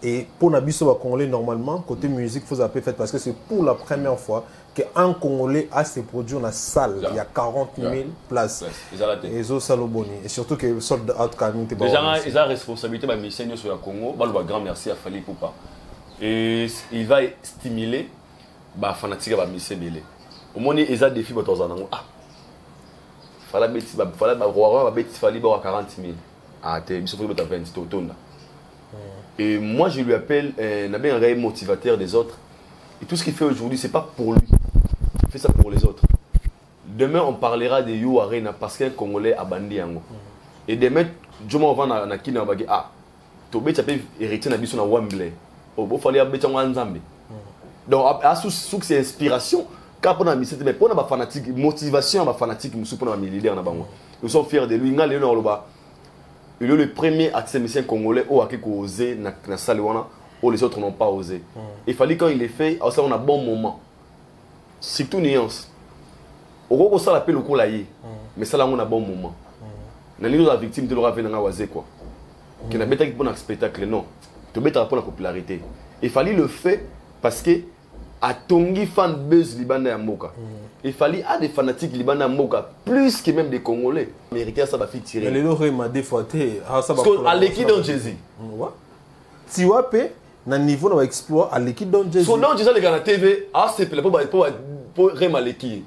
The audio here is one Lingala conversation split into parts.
Et pour Nabiso Congolais, normalement, côté musique, il faut appeler fait parce que c'est pour la première fois qu'un Congolais a ses produits dans la salle. Il y a 40 000 places. Et ça, Saloboni. Et surtout que le soldat out Camille. Déjà, ils ont la responsabilité de mission sur le Congo. Un grand merci à Fali Poupa. Et il va stimuler les fanatiques de la mission. Au moins, ils ont des défis de temps en temps. Ah, il fallait 40 000. Ah, il faut que tu aies 20 000. Et moi, je lui appelle un motivateur des autres. Et tout ce qu'il fait aujourd'hui, ce n'est pas pour lui. Il fait ça pour les autres. Demain, on parlera de You Arena parce qu'un Congolais a bandé. Et demain, je vais voir na kina bagi ah, tu peux hériter na biso na Wembley. Oh, il faut aller à Nzambe. Donc, à sous c'est inspiration. Quand on a mis cette, mais pour la fanatique, motivation à fanatique, nous sommes les leaders na bango. Nous sommes fiers de lui. Il est le premier acteur congolais qui a osé dans la salle où les autres n'ont pas osé. Il fallait quand il est fait, on a un bon moment. Surtout nuance. On a l'appel au colaïe, mais ça on a un bon moment. La victime de l'aura venue à quoi. Qui n'a pas été pour un spectacle, non. Tu as pour la popularité. Il fallait le faire parce que à Tongi fan buzz Libanais à Moka. Il fallait à des fanatiques Libanais à Moka, plus que même des Congolais. Américains, ça va faire tirer. Mais les gens m'a défoité. Parce qu'à l'équipe d'un Jésus. Si vous avez un niveau d'exploit à l'équipe d'un Jésus. Son nom, Jésus, les gars, la TV, c'est pour Réma l'équipe.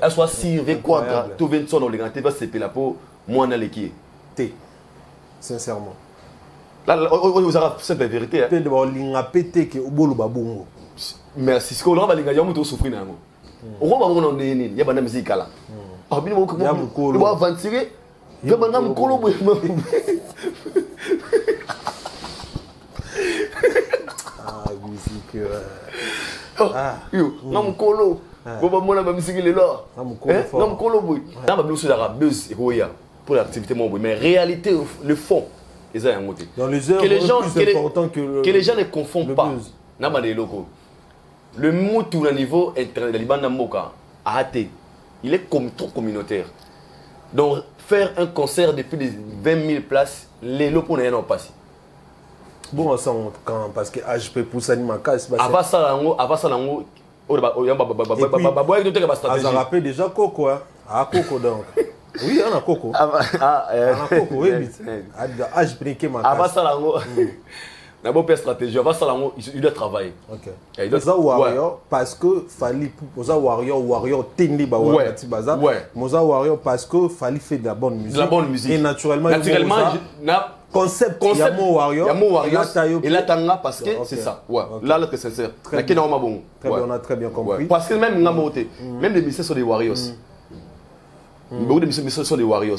Elle soit sirvée quoi, tout vient de son les gars, TV, c'est pour moi, dans l'équipe. Sincèrement. Là, vous avez cette vérité. Mais si ce qu'on a, il y a un peu de souffrir. On va voir dans les il y a une musique là. Ah, bien, on va avancer. Il y a un colo. Ah, musique. Ah, un colo. On va voir la musique là. Un colo. Dans la blues arabeuse, pour l'activité, mais réalité, le fond. Dans les heures, que les gens ne confondent pas. Le mot tout au niveau international, il est comme trop communautaire. Donc, faire un concert depuis 20 000 places, les locaux n'ont pas passé. Bon, ça, parce que HP pousse à casse. Avant ça, ça rappelle déjà Coco. Ah, Coco donc. Oui, on a Coco. On a Coco, oui, je brinquais ma avant ça, la bonne stratégie. Avant ça, il doit travailler. Ok. Moza Warrior, parce que fallait Moza Warrior, Tindi Bawa, Baza. Moza Warrior, parce que fallait faire de la bonne musique. De la bonne musique. Et naturellement, concept Warrior. Et là, t'as parce que c'est ça. Là, c'est sincère. Très bien, on a très bien compris. Parce que même les musiciens sont des Warriors. Beaucoup de missions sont des Warriors.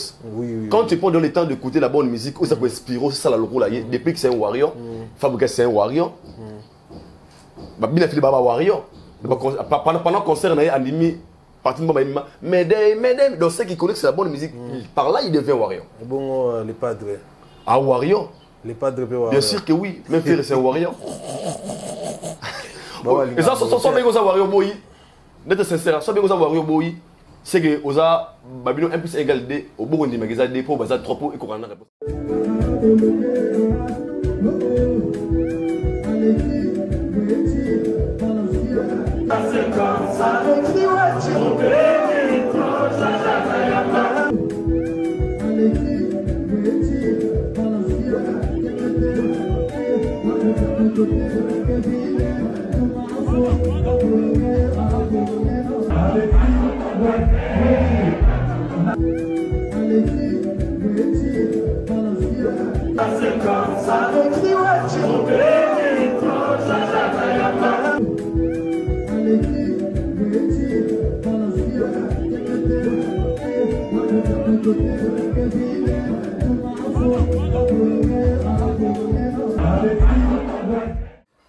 Quand tu prends dans le temps d'écouter la bonne musique, où ça peut inspirer, c'est ça la logo là. Depuis que c'est un Warrior, Fabrice c'est un Warrior. Bien fait Baba Warrior. Pendant le concert, on a animé partie de Mesdames, donc ceux qui connaissent la bonne musique, par là il devient Warrior. Bon, les padres. Ah, Warrior? Les padres Warrior. Bien sûr que oui, même frère c'est un Warrior. Et ça, soit bien que Warrior Boy, d'être sincère, soit bien que Warrior Boy. C'est que Oza Babylon 1 plus égal D au Burundi mais des pour bazar 3 pour et qu'on a réponse.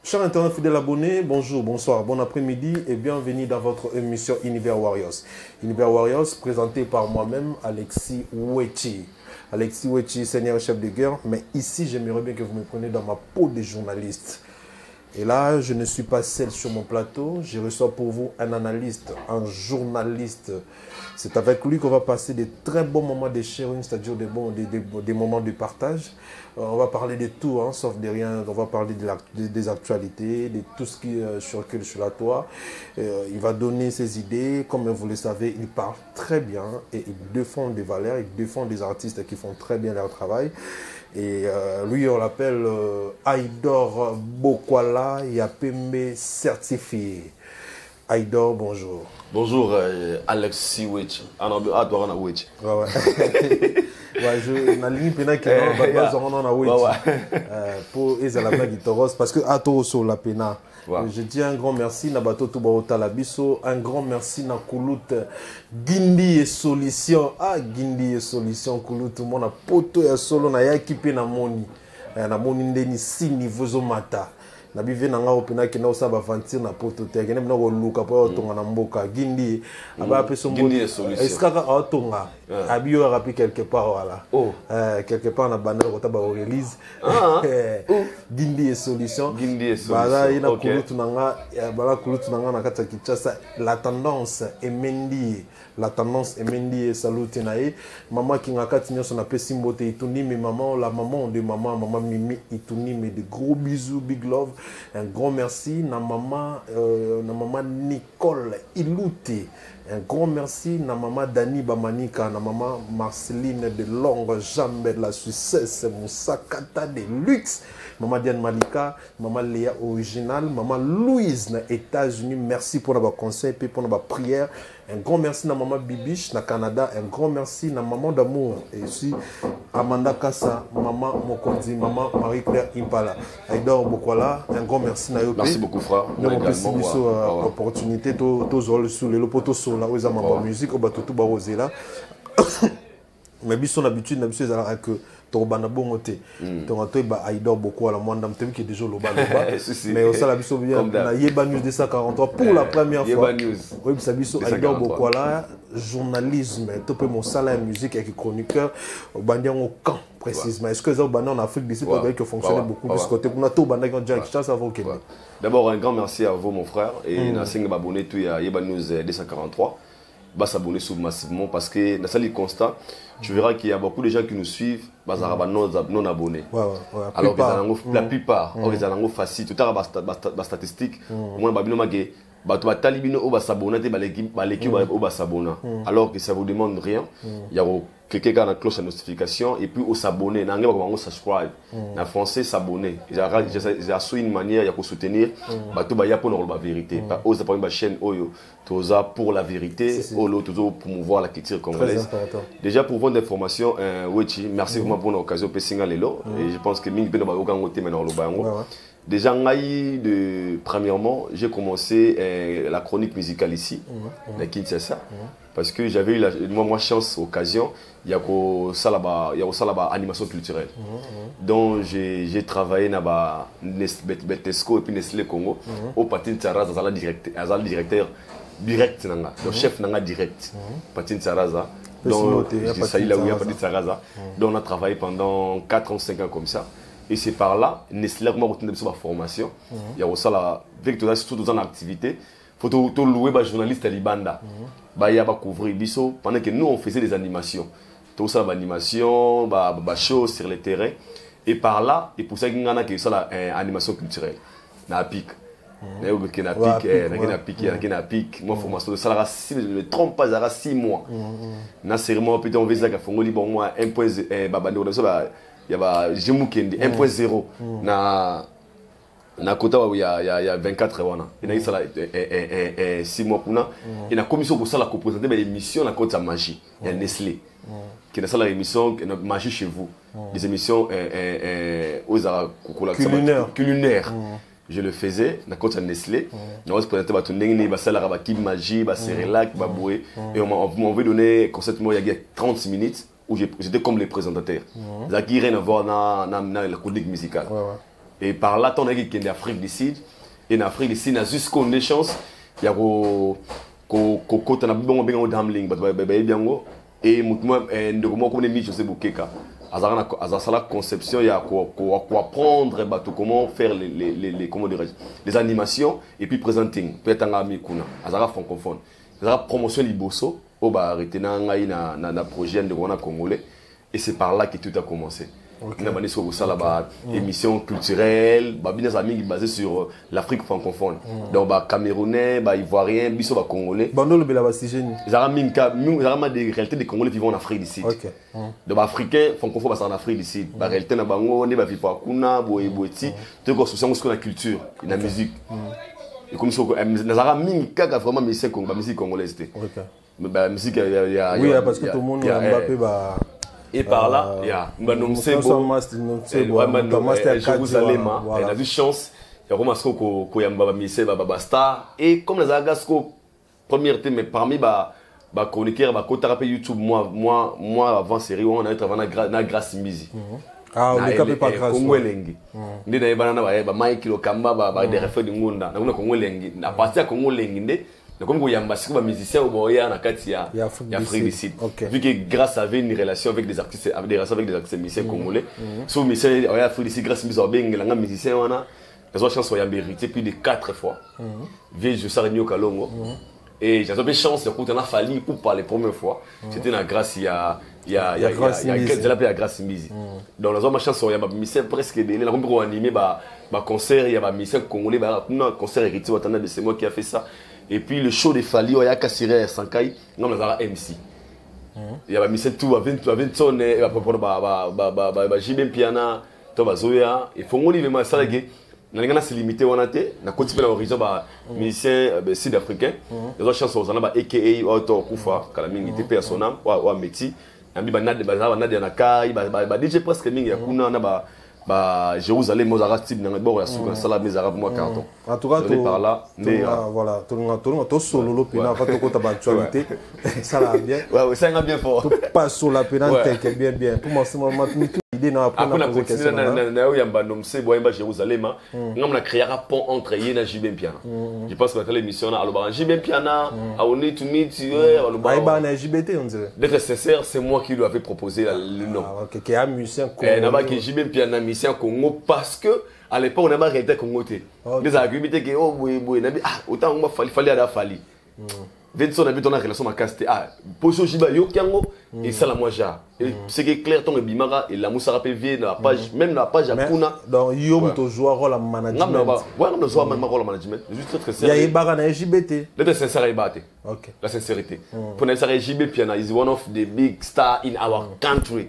Chers internautes fidèles abonnés, bonjour, bonsoir, bon après-midi et bienvenue dans votre émission Univers Warriors. Univers Warriors présenté par moi-même, Alexis Wechi. Alexis Wechi, seigneur chef de guerre, mais ici j'aimerais bien que vous me preniez dans ma peau de journaliste. Et là, je ne suis pas seul sur mon plateau. Je reçois pour vous un analyste, un journaliste. C'est avec lui qu'on va passer des très bons moments de sharing, c'est-à-dire des moments de partage. On va parler de tout, hein, sauf de rien. On va parler des actualités, de tout ce qui circule sur la toile. Il va donner ses idées. Comme vous le savez, il parle très bien et il défend des valeurs, il défend des artistes qui font très bien leur travail. Et lui, on l'appelle Aïdor Bokwala Yapembe certifié. Aïdor, bonjour. Bonjour, Alexis Witch. Ah non, toi, on a Witch. Ouais, ouais. Ouais, je na ligne pena qui on a Witch. Pour Ezalama Guitoros, parce que à toi sur la pena. Je dis un grand merci na bato to baota la biso, un grand merci na Koulout Gindi et solution. Ah, Gindi et solution Koulout mon a poto ya solo na ya kipe na moni. Na moni ndeni 6 niveaux au mata. Na bive na nga opena ki na osaba aventure na poto te kene na ko luka po tonga na mboka Gindi aba peso mbo eskaka otonga abio rapi quelque part voilà quelque part na banda ko taba release Gindi et solution bala ina kulutu na nga bala kulutu na nga na kata Kinshasa la tendance emendi salute na ye mama ki nga kati nyoso na pesi mbote ituni mais maman la maman de maman Mimi ituni mais de gros bisous, big love. Un grand merci na maman Nicole Ilouté. Un grand merci na maman Dani Bamanika, na maman Marceline de longue jambe de la Suisse, Moussa Kata de luxe. Maman Diane Malika, maman Léa original, maman Louise na États-Unis. Merci pour nos conseils et pour nos prières. Un grand merci na maman Bibiche na Canada. Un grand merci na maman d'amour. Et aussi Amanda Kassa, maman Mokondi, maman Marie-Claire Impala. Aïdor Bokwala, un grand merci na Yope. Merci beaucoup frère. Nous avons une opportunité de jouer sur les lopotos sur la musique, au bateau tout barosé là. Mais bien son habitude, c'est que Torobana Bongote. Donc, Aïdor Bokwala, moi, je suis déjà le bas. Mais au sein de la Yeba News 243 pour la première fois. Oui, c'est Aïdor Bokwala, journalisme, topé mon salaire musique et chroniqueur, au Bandian au camp précisément. Est-ce que ça en Afrique d'ici pour que fonctionne beaucoup de ce côté pour notre Bandian Jack avant qu'il D'abord, un grand merci à vous, mon frère, et merci de m'abonner tout à Yeba News 243. Bah s'abonner massivement parce que dans ce constat, tu verras qu'il y a beaucoup de gens qui nous suivent, non abonnés. Alors la plupart, ils ont facile, tout à l'heure, statistique, moi, alors que ça vous demande rien. Il y a quelqu'un qui a la cloche de notification et puis au s'abonner, en anglais on subscribe, en français s'abonner. J'ai une manière de soutenir, pour la vérité. Osa pour une chaîne Oyo, Toza pour la vérité, Olo toujours pour promouvoir la culture congolaise. Déjà pour vos informations, Wechi, merci vraiment pour l'occasion de Singa Lelo et je pense que Ming Beno Bagogangote maintenant le Bango. Déjà, premièrement, j'ai commencé la chronique musicale ici, à Kinshasa, parce que j'avais eu moi chance, occasion, il y a ça là-bas, animation culturelle. Donc j'ai travaillé dans Betesco et puis Nestlé Congo, au Patin Tsaraza, directeur direct, le chef nanga direct, Patin Tsaraza. Donc on a travaillé pendant 4 ans, 5 ans comme ça. Et c'est par là, Nestlé, comment on a ma formation. Il y a aussi la vecteur surtout dans l'activité. Il faut louer les journalistes à Libanda. Il y a couvrir biso pendant que nous on faisait des animations. Tout ça, animation, show sur le terrain. Et par là, et pour ça qu'il y a une animation culturelle. Na pic. Na pic. Moi formation de ça ne trompe pas, ça 6 mois. Na cérémonie peut-être on faisait Fongoli bon moi 1 point il y a 1.0 na kota il y a 24 wana il y a 6 mois pour na et la commission pour ça la représenter l'émission la côte magie il y a Nestlé qui est la émission magie chez vous des émissions culinaires je le faisais na côte Nestlé on se présentait tout ndenge ba sala ba kim magie ba cérélac ba boué et on m'avait donné conceptement il y a 30 minutes où j'étais comme les présentateurs. Ça n'a rien à voir dans la chronique musicale. Et par là, on a dit qu'il y a l'Afrique du Sud. Et en Afrique du Sud, il y a juste qu'on des chances. Il y a un damling. Et moi, comme des miches, je sais pas. la conception, il y a quoi apprendre, comment faire les animations et puis presenting. Peut-être un ami kuna, azara francophone. Azara promotion liboso, au ba arrêter na projet de congolais et c'est par là que tout a commencé. On a banni sur ça là-bas, émission culturelle, des amis basés sur l'Afrique francophone. Donc camerounais, ivoirien, biso congolais. Bando le belabasigeni. Ils ont des réalités des Congolais vivant en Afrique d'ici. Donc africains francophone en Afrique d'ici. La réalité na bango, ne ba vivre kuna, boeti, tout comme sur la culture, la musique. Et comme ça, nazara minka vraiment musique congolaise. La musique oui, parce que tout le monde Mbappé ba. Et par là, il y a Jérusalem, il a vu chance, il y a commencé à star. Et comme les Agasco, première thème, mais parmi les chroniqueurs, les YouTube, moi avant série, on a été avant la grâce Mizi. Ah, on est capable pas grâce. Ndi na ibana ba Mike Lokamba ba des refs du monde. Na kuna Congo lengi. Na partir à Congo lengi nde. Na comme yamba siko ba musicien au boya na kati ya Afrique du Sud. Vu que grâce à une relation avec des artistes musiciens congolais. So musicien au Afrique du Sud grâce à benga nga musicien wana. Les autres chances ont mérité plus de 4 fois. Vieux je sars Nyoka Longo. Et j'ai eu chance de écouter Fali pour parler la première fois. C'était une grâce il y a grâce Mizi. Donc la zone chance il y a mis presque des là on animé concert il y a mis congolais un concert héritier watana de c'est moi qui a fait ça. Et puis le show de Fali il y a Kassiré Sankai non mais ça MC. Il y a mis tout à 20 tonnes et à JB Piana to bazoya et faut on y vraiment ça que na c'est limité wana te na continuer na horizon musicien sud-africain les autres chansons on a AKA auto kufa kala mingi te pe sonam wa meti ambi banade banade na kai DJ presque mingi ya kuna na Jérusalem mozara type na bord ya suka sala mes arabes moi carton en tout cas par là voilà tout solo pina fa to kota actualité ça va bien ouais ça va bien fort tout pas sur la pénalité bien pour moi c'est moi idée na après na question na yamba nomse boyamba Jérusalem ngam na créer un pont entre yena JB Piana je pense que la émission na aloba JB Piana I need to meet you aloba na JBT on dirait d'être sincère c'est moi qui lui avais proposé le nom OK qui est musicien congolais na ba que JB Piana musicien Congo parce que à l'époque on a pas réalité Congo des arguments que oh boy na autant on fallait à fali Vincent a vu ton relation ma caste position jiba yo kiango et ça la moi ja c'est que clair ton bimara et la moussa rappel vie la page même la page à kuna donc yo to jouer rôle en management ouais on doit jouer rôle en management juste très sincère il y a ibara na JBT le sincère ibate OK la sincérité pour na ça JB Piana is one of the big star in our country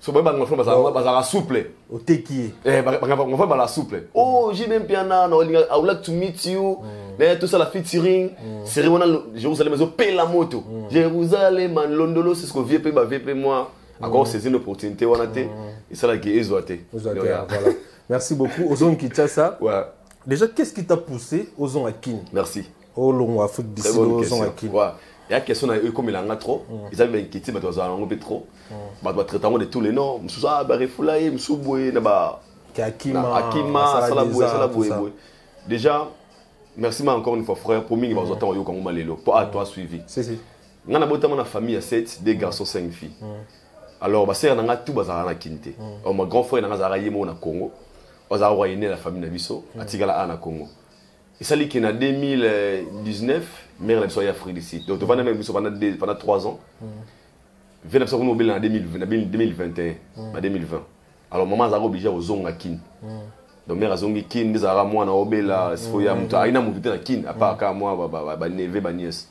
so ba ngofo bazara souple o tekié on va la souple oh JB Piana I would like to meet you tout ça la featuring cérémonie Jérusalem mais paye la moto Jérusalem Londolo c'est ce que VP moi encore saisir une opportunité on a été et ça là qui est zoaté voilà merci beaucoup Ozon Kinshasa ouais déjà qu'est-ce qui t'a poussé Ozon Akin merci au long Afrique d'ici Ozon Akin ouais il y a question comme il en a trop ils avaient inquiété mais dans un peu trop bah traitement de tous les noms moussa ba refulaye moussouboé na ba Akima Salaboué déjà merci encore une fois frère pour mingi bazo temps yo comme malelo pour à toi suivi si ngana botama na famille à 7 des garçons 5 filles alors ba sœur nanga tout bazara na kinte mon grand frère nanga zara yemo na Congo bazara royné la famille na biso atigala na Congo et ça li que na 2019 mère la biso ya Afrique d'ici donc devant même biso pendant 3 ans vient ça nous en 2021 2020 alors maman zara obligé aux zonga kin donc mère azongi kin ndizara mwana obela sifo ya mtu aina muvite na kin à part ka moi ba neve ba nièce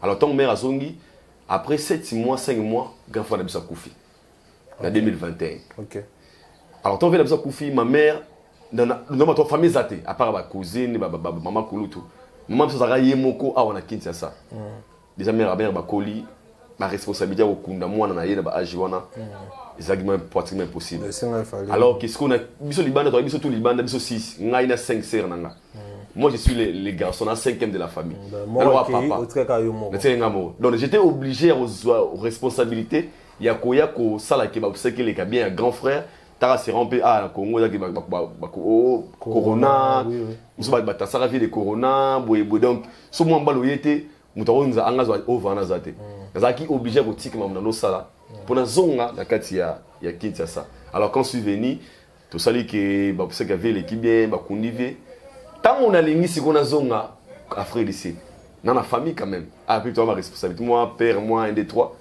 alors ton mère azongi après 7 mois 5 mois grand frère na koufi en 2021 OK alors ton vient na koufi ma mère dans ma famille zate à part ba cousine ba maman kulutu maman so zara yemoko awana kin ça déjà mère ba koli ma responsabilité au kunda mwana na yena ba agi wana exactement pratiquement impossible alors qu'est-ce qu'on a biso libanda toi biso tout libanda biso 6 ngai na 5 sœurs nanga moi je suis les garçons na 5e de la famille alors papa donc j'étais obligé aux responsabilités ya ko sala ke ba seke les bien grand frère tara se romper à Congo ya corona muso ba tasara vie de corona boye donc so mo mbalo yete mutawo nza angazo over na zate zaki obligé ko tika mamna no sala pour na zonga na kati ya il y a Kinshasa. Alors quand je suis venu, tout ça dit que bah c'est qu'il y avait l'équipe bien, bah qu'on y vit. Tant on a l'église c'est qu'on a zonga Afrique ici. Dans la famille quand même. Ah puis toi ma responsabilité, moi père, moi un des trois.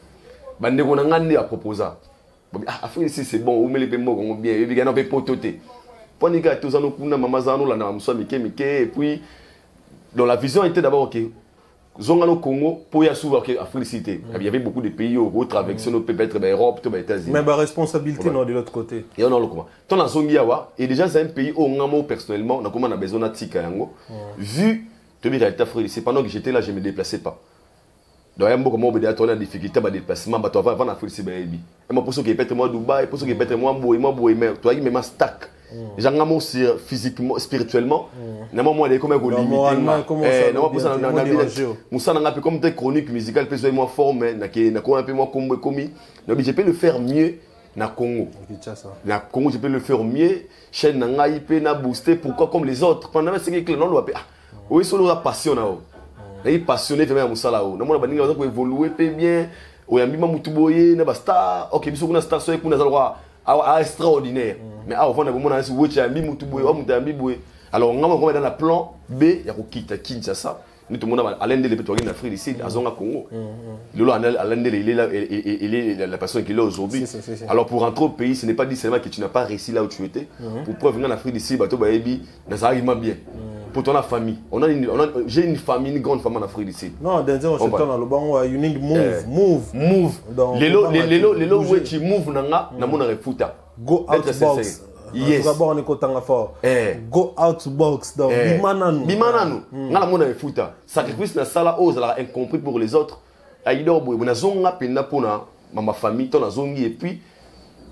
Bah on a ngandé à proposer. Ah Afrique ici c'est bon, on met les paiements on bien, il y a un peu pototé. Pour les gars tous en kuna maman zano là na mso mike et puis dans la vision était d'abord OK. Zongano Congo, pour y assurer Afrique ici. Il y avait beaucoup de pays où traverser nos peut-être l'Europe, les États-Unis. Mais la responsabilité non de l'autre côté. Et on a le comment. Tant la zone yawa et déjà c'est un pays où on a personnellement, on a comment on a besoin de tika yango. Vu que la réalité Afrique ici, pendant que j'étais là, je me déplaçais pas. Donc il y a beaucoup de gens qui ont des difficultés de déplacement, bah toi avant Afrique ici baby. Et moi pour ceux qui peut-être moi Dubaï, pour ceux qui peut-être moi boy mais toi il me stack. J'engage physiquement, spirituellement. Normalement, moi, il est comme un limité. Non, pour ça, on a comme des chroniques musicales, plus ou moins fortes, mais on a un peu moins commis. Donc, je peux le faire mieux na Congo. Na Congo, je peux le faire mieux. Chaîne na IP na booster. Pourquoi comme les autres? Pendant ce que non, on oui, c'est la passion là. Il est passionné de faire Moussala. Non, on a besoin de évoluer bien. On a mis ma mutuboye, na basta. Ok, bisous na star sur kuna zalwa. Extraordinaire. Mais avant, on a alors on a dans le plan B, il y a Kinshasa. Nous tout le monde à l'un des pétroliers en Afrique ici, à Zonga Congo. Il est la personne qu'il est aujourd'hui. Alors pour rentrer au pays, ce n'est pas dit seulement que tu n'as pas réussi là où tu étais. Pour pouvoir venir en Afrique ici, ça arrive bien. Pour ton famille, j'ai une famille, une grande famille en Afrique ici. Non, dans le banc, you need move. Les lots où tu move, na mon refuta. Go out box. Yes. D'abord on est content fort. Go out box donc bimananu. Ngala mona refuta. Sacrifice na sala ose la incompris pour les autres. Aïdo boy, na zonga pena pona ma famille, ton zongi et puis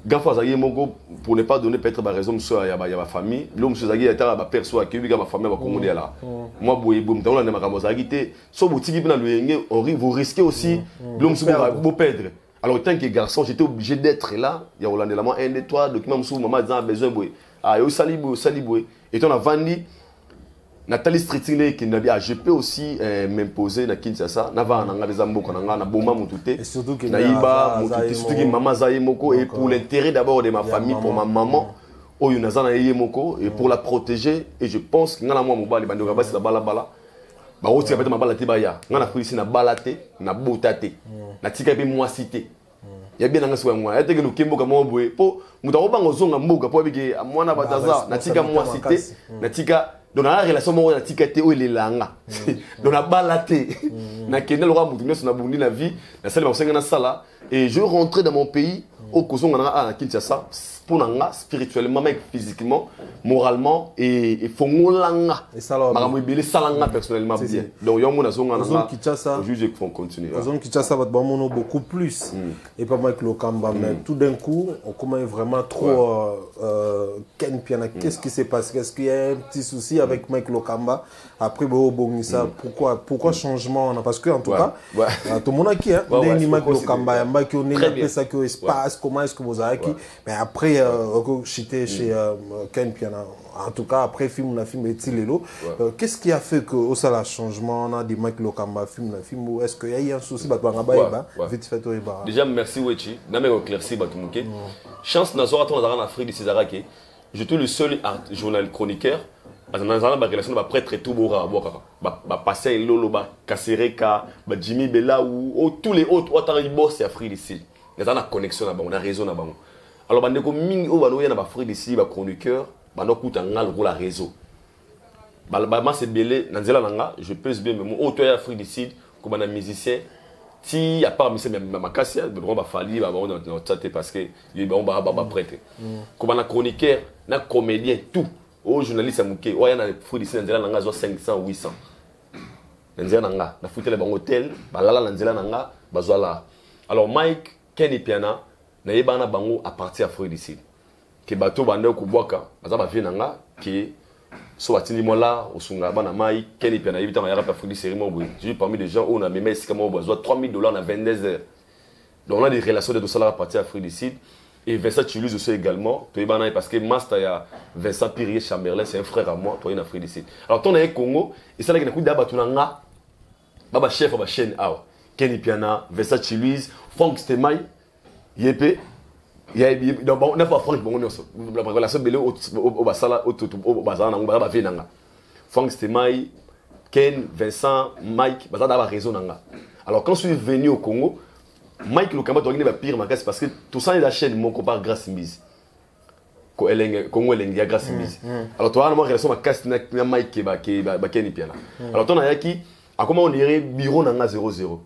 gafa za yemoko pour ne pas donner peut-être ba raison monsieur ya ba famille. L'homme monsieur zagi eta ba perso akili ga ba famille ba Congo là. Moi boy boum dans la makambo zagi te so botiki na loyenge vous risquez aussi l'homme monsieur va beau perdre. Alors, en tant que garçon, j'étais obligé d'être là. Il y a Hollandais, un des trois documents, maman a besoin de ah, il y a Saliboué. Et on a vendu Nathalie Streeting qui n'a pas. Je peux aussi m'imposer dans Kinshasa. Nava nanga des ambo kananga na bomba mutute. Et surtout que Naïba mutute surtout que maman Zaye Moko et pour l'intérêt d'abord de ma famille, pour ma maman. Oyo nazana Yemoko et pour la protéger. Et je pense que ngala moi mobali bandoka basi la bala. Bah aussi peut-être ma balate baya ngana polisi na balate na botate na tika pe moi cité ya bien nga soa moi ete que nous kimbo kama boye po mutako bango zonga mboka po biki mwana bataza na tika moi cité na tika dans la relation mo na tika te o lelanga dans la balate na kende lo mutu nso na bundi na vie na sala ba senga na sala et je rentrais dans mon pays au kozonga na Kinshasa pour nanga spirituellement mais physiquement moralement et fongolanga et ça makamobele salanga personnellement bien donc yo mona zonga na Kinshasa juge qu'on continue zone Kinshasa va mono beaucoup plus et pas Mike Lokamba mais tout d'un coup on commence vraiment trop Ken Piana qu'est-ce qui s'est passé est-ce qu'il y a un petit souci avec Mike Lokamba après Bongisa pourquoi changement parce que en tout cas tout le monde qui hein Mike Lokamba Mike on est ça que espace comment est-ce que vous avez mais après j'étais chez Ken Piana en tout cas après film et Tilelo qu'est-ce qui a fait que au ça changement on a des Mike Lokamba film ou est-ce qu'il y a eu un souci vite fait déjà merci Wechi na me éclairci batumuke chance na zora ton en Afrique de Césarake j'étais le seul journal chroniqueur dans la relation ba prêtre tout bora ba passer lolo ba Kasereka ba Jimmy Bella ou tous les autres autant ils bossent Afrique ici il y a une connexion là-bas on a raison là-bas alors bande ko mingi o bano yana ba Afrique ici ba chroniqueur bando kuta ngal ro la réseau ba c'est belé nanzela nanga je pèse bien mais au toi Afrique ici comme un musicien si à part monsieur ma cassia de droit ba fali ba on dans parce que il ba prêtre comme un chroniqueur na comédien tout au journaliste amuke o yana Afrique ici nanzela nanga zo 500 800 nanzela nanga na foutre ba hôtel ba lala nanzela nanga bazwala alors Mike Kenny Piana na yebana bango à partir Afrique ici que bateau bande ko boka baza ba vie nanga que so atindi mola osunga bana mai Kenny Piana yebita ya rapa Afrique série mo j'ai parmi des gens où on a même si comme besoin $3000 na 22 heures donc on a des relations de tout ça à partir Afrique ici et Vincent Chilus aussi également to yebana parce que master ya Vincent Pirier Chamberlain c'est un frère à moi toi en Afrique ici alors ton est Congo et ça là que na kuda batu nanga baba chef ba chaîne awa Kenny Piana Vincent Chilus Frank Stemai Yépé, il y a donc on n'a pas Franck bon la relation belé au basala au bazana on va faire nanga Franck c'était Mai Ken Vincent Mike bazana a raison nanga alors quand je suis venu au Congo Mike Lokamba doit gagner pire parce que tout ça est la chaîne mon compare grâce Miz Congo Elengia grâce Miz alors toi on a relation ma casse na Mike ba Ken piana alors toi na yaki a comment on irait bureau nanga 00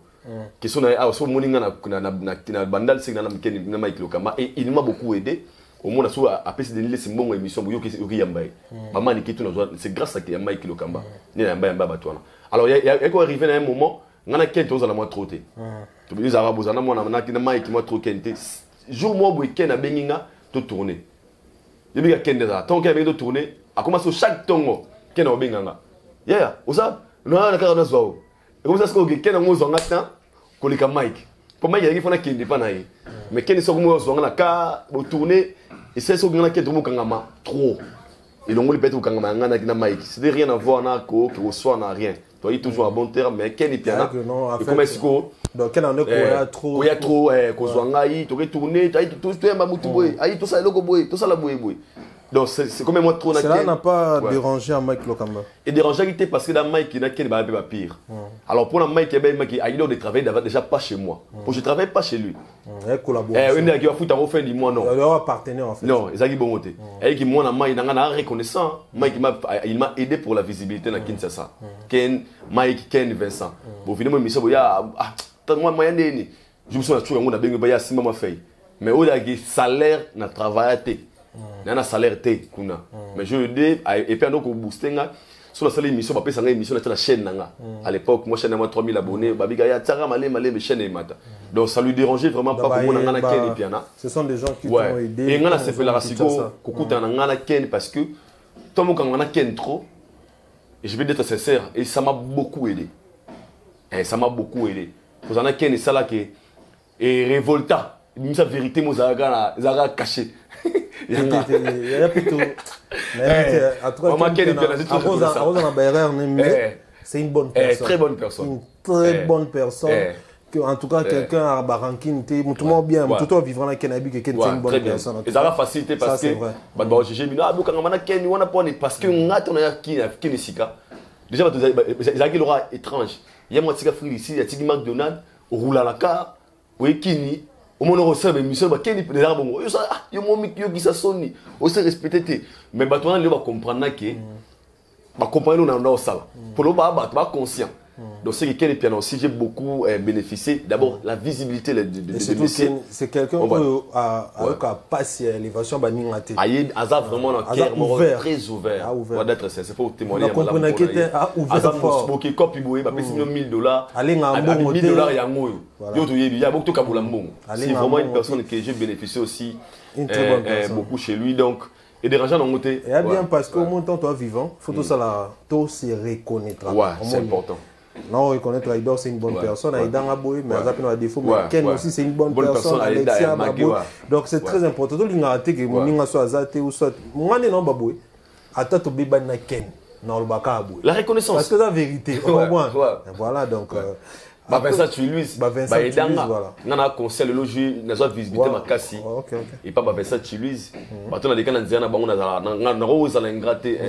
question na so moninga na bandal c'est na Ken na Mike Lokamba et il m'a beaucoup aidé au moins so après c'est de laisser mon émission yoki yambaye maman ni kitu na c'est grâce à Mike Lokamba ni yamba batwana alors il y a quoi arrivé à un moment ngana Ken toza la moi troté to bi za raboza na mona na Mike moi trop Ken jour moi week-end à Benginga to tourner depuis que Ken déjà tant qu'il avait de tourner a commencé chaque tongo Ken au Benganga yeah oza na na kana zo et comme ça ce que Ken ngo zonga tan ko lika Mike pour Mike il faut na Ken pas na yi mais Ken so ngo zonga na ka au tourner et c'est so ngana Ken to mo kangama trop et donc on peut être kangama ngana na Mike c'est rien à voir na ko que soit na rien toi il toujours à bon terme mais Ken il piana et comme est-ce que donc Ken en est trop il y a trop ko zonga yi to retourner tout ma mutu boy ayi tout ça loko boy tout ça la boy donc c'est comme moi trop na Ken. Cela n'a pas dérangé à Mike Lokamba. Et dérangé parce que dans Mike il n'a Ken ba pire. Alors pour la Mike Mike a eu de travailler déjà pas chez moi. Pour je travaille pas chez lui. Elle collaboration. On a qui va foutre en fin du mois non. Il doit partenaire en fait. Non, ils a qui bon côté. Et qui moi na Mike n'a reconnaissant. Mike il m'a aidé pour la visibilité dans Kinshasa. Ken Mike Ken Vincent. Bon finalement mission boya moi moyen ni. Je me suis toujours on a bien ba ya sima ma fait. Mais au a salaire na travailler na salaire té kuna mais je dis et puis donc booster nga sur la salle émission ba pesa nga émission na la chaîne nanga à l'époque moi chaîne na 3000 abonnés babiga ya tsara malé mais chaîne et mata donc ça lui dérangeait vraiment pas pour moi na Ken et piana ce sont des gens qui t'ont aidé et nga na se fait la rasiko kokuta na Ken parce que toi mon quand na Ken trop et je vais être sincère et ça m'a beaucoup aidé et ça m'a beaucoup aidé pour na Ken et ça là que et révolta même sa vérité moi zara caché il y a plutôt c'est une bonne personne. Très bonne personne. Une très bonne personne. En tout cas, quelqu'un à Barankin, tout le monde bien, tout le monde vivant à Kenabi, quelqu'un c'est une bonne personne. Et ça va faciliter parce que parce que on a qui est sika. Déjà, il aura étrange. Il y a moi qui free ici, il y a Tiki McDonald's, au roule à la car, oui, Kini. Au moins on reçoit mais monsieur ba Ken déjà bon yo ça yo mo mi yo qui ça sonne aussi respecter mais ba toi on va comprendre que ba comprendre on a ça pour le ba conscient donc c'est que Ken piano aussi j'ai beaucoup bénéficié d'abord la visibilité de métier c'est quelqu'un qui a passé l'élévation ba ningate ayi aza vraiment dans cœur très ouvert pour d'être sincère faut témoigner on comprend que était ouvert fort parce que copie boy ba pesi $1000 aller nga mbongo $1000 ya ngoyo yo to yebi ya beaucoup to kabula mbongo c'est vraiment une personne que j'ai bénéficié aussi beaucoup chez lui donc et dérangeant dans côté et bien parce qu'au moins tant toi vivant faut tout ça là tout se reconnaître c'est important. Non, reconnaître Aïdor, c'est une bonne personne. Aïdan Aboy, mais Azapin a défaut. Mais Ken aussi, c'est une bonne personne. Alexia Aboy. Donc, c'est très important. Tout le monde a été que mon soit Azate ou soit. Moi, non, Baboy. Attends, tu biban na Ken. Non, le Baka Aboy. La reconnaissance. Parce que la vérité, au moins. Voilà, donc. Vincent Chiluiz, voilà. On a conseil le logis, on a visité ma cassi. Et pas Vincent Chiluiz. Maintenant, les gens disent on a rose à l'ingraté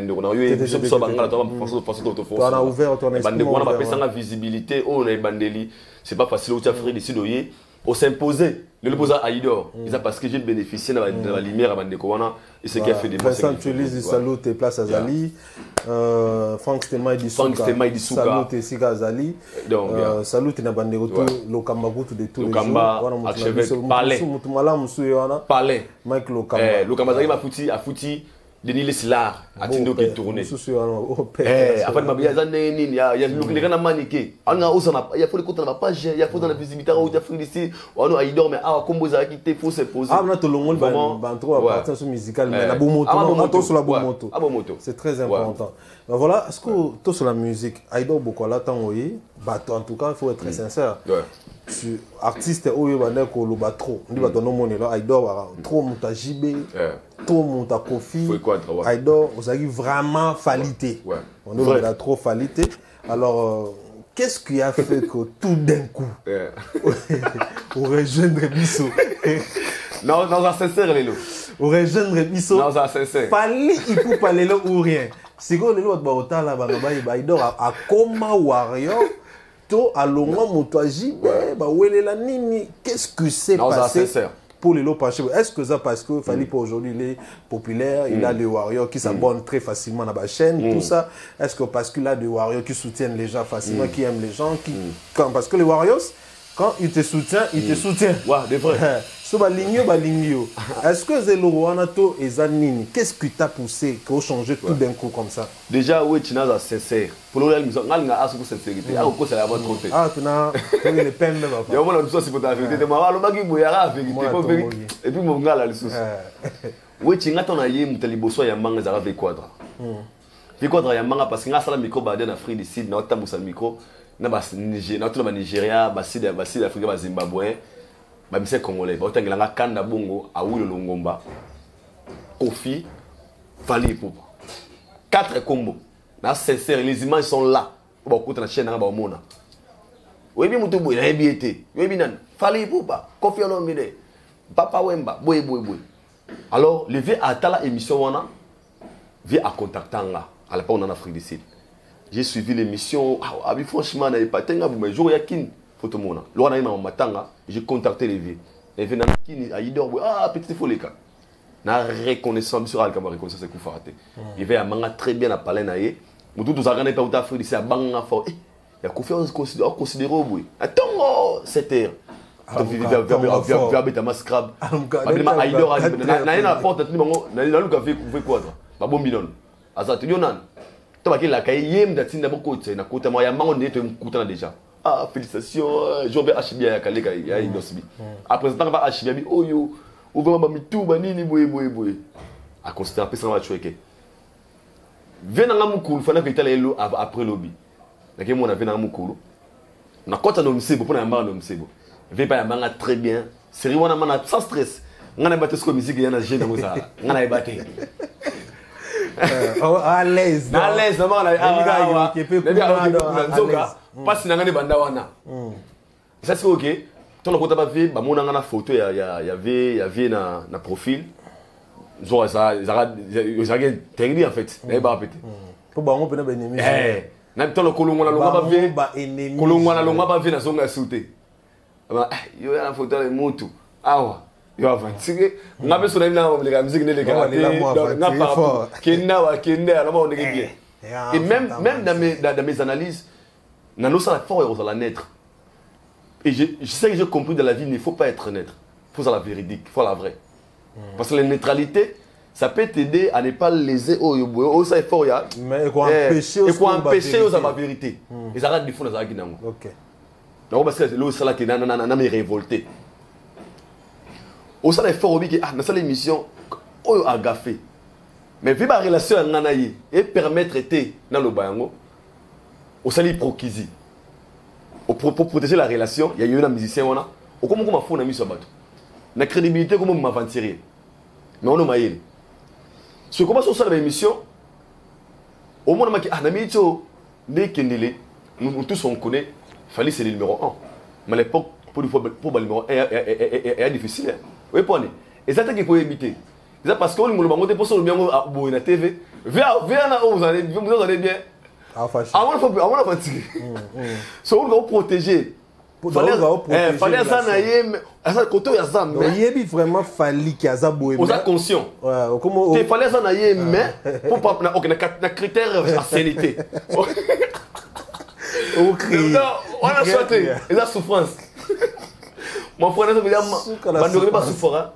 on a eu une chose bangala toi parce que on a ouvert ton esprit. On a pas fait la visibilité, on a bandeli. C'est pas facile au Afrique d'ici doyer. On s'imposer. Le posa Aïdor, c'est parce que j'ai bénéficié de la lumière avant de Kowana et ce qui a fait des Vincent Chiluiz salut tes places à Zali. Franck Stema et Dissouka. Salut tes Sika Zali. Salut tes Nabandero Lokamba Goutou de tous les jours. Archevêque Palais. Palais. Mike Lokamba. Lokamba Zali a fouti Denis Leslar a tindo qui tourné. Après ma bien il y a les gens maniqué. On a aussi il y a faut les comptes na page, il y a faut dans la visibilité au Afrique d'ici. On a Aïdor mais combo za qui faut se poser. Ah on a tout le monde ban trop à partir sur musical mais la bomoto sur la bomoto. C'est très important. Voilà, est-ce que tout sur la musique Aïdor beaucoup là tant oui, en tout cas il faut être sincère. Artiste oyo bandeko loba trop ndi bato no monela Aïdor trop monta JB trop monta Kofi Aïdor osaki vraiment falité on a trop falité alors qu'est-ce qui a fait que tout d'un coup on rejoindre Bisso Non, c'est sincère, Lélo. Au rejoindre Bisso. Non, c'est sincère. Fallait, il faut pas Lélo ou rien. C'est quoi Lélo, il dort à Coma Warrior. To à Longa Motoaji, qu'est-ce que c'est passé pour les lots penchés? Est-ce que ça parce que Fally pour aujourd'hui il est populaire, il a des warriors qui s'abonnent très facilement à la chaîne, tout ça? Est-ce que parce qu'il a des warriors qui soutiennent les gens facilement, qui aiment les gens, parce que les warriors, quand ils te soutiennent, ils te soutiennent. Ouais, des vrais. Est-ce que Zeloroanato et Zanini, qu'est-ce qui t'a poussé pour changer tout d'un coup comme ça? Déjà, oui, tu n'as sincère. Pour le réalisme, on a assez de sincérité. Ah, c'est la bonne trompée. Ah, tu n'as pas les peines même. Il y a un moment où c'est pour ta vérité. Et puis, mon gars, là, le souci. Oui, tu n'as pas eu un liboso et un manga de V-Quadra. V-Quadra, il y a un manga parce que tu as un micro en Afrique du Sud, tu as un micro. Na Nigeria, Basile Afrique, Zimbabwe, Bamise Congolais, Bautanganga Kanda Bongo, Aoulou Longomba, Kofi, Fally Ipupa. 4 combos. Na sincère, les images sont là. Bon, écoute la chaîne na ba mona. Oui bien mutu boy, na biété. Oui bien Fally Ipupa, Kofi Olomide, Papa Wemba, boy. Alors, le vieux à la émission wana, vieux à contactanga à la part en Afrique du Sud. J'ai suivi l'émission. Ah, franchement, je n'ai pas de temps. Je suis photo mona. J'ai contacté les vieux. Les vieux ah, petit folie. Na reconnaissance sur Alcama reconnaissance c'est Koufarate. Il va manga très bien à parler naé. Mutu tous agane pas uta Afrique, c'est banga fort. Il y a confiance considéré au bout. Attends, 7 heures. Vers Betama Scrab. Abima Aïdor na na porte na na luka fait quoi ba bombinon. Asa tu yonan. La cahier d'attendre beaucoup de na kota moya mango neto mkuta déjà. Ah félicitations, je vais acheter à Kaleka ya indosbi. Après ça va acheter bi oyo, ou vraiment mi tout ba nini boy. A constater ça va choquer. Vena ngamukulu fana que italelo après lobby. Nake mona vena ngamukulu. Na kota no msebo pona yamba no msebo. Ve pa yamba très bien. Série wana mana sans stress. Ngana batte ko musique yana jeune ngo ça. Ngana ibate. À l'aise. À l'aise, non, pas si n'angane banda wana. Ça c'est ok. Ton le côté pas vu, bah mon angana photo il y avait na profil. Genre ça technique en fait. N'est pas pété. Pour bah on peut pas ennemi. Na ton le kolongo na longa pas vu. Kolongo na longa pas vu na zonga sauté. Bah yo na photo le motu. Awa. Yo avantique ngabe so na la musique ne les gars na pas kenda alors on est bien et même dans mes analyses na no ça fort aux la naître et je sais que j'ai compris dans la vie il ne faut pas être neutre, il faut la véridique, il faut la vraie parce que la neutralité ça peut t'aider à ne pas léser au ça est fort ya mais quoi empêcher aux la vérité et ça rate du fond dans ça qui nango OK donc parce que là ça là qui na me révolté. Au sein des forums, dans cette émission, on a gaffé. Mais vu ma relation avec Nanaï et permettre d'être dans le bayango, au sein de l'hypocrisie, pour protéger la relation, il y a eu un musicien, on a fait un ami sur le bateau. La crédibilité, comment on m'a tiré. Mais on a maillé. Ce qu'on passe au sein de l'émission, au moins on a dit, ah, Namito, dès qu'il est, nous tous on connaît, Fally c'est le numéro 1. Mais à l'époque, pour le numéro 1, est difficile. Oui, prenez. Et ça, c'est qu'il faut éviter. C'est parce qu'on nous demande de poser le bien à la TV. Viens là où vous allez bien. Ah, on va fatiguer. So, on va protéger. Fallait ça naïe, ça côté ya ça mais. Il y a vraiment Fally qui a ça boé. On est conscient. Ouais, comment. Il fallait ça naïe mais pour pas na critère ancienneté. On a sauté. Et la souffrance. Mon frère, je ne pas souffrir.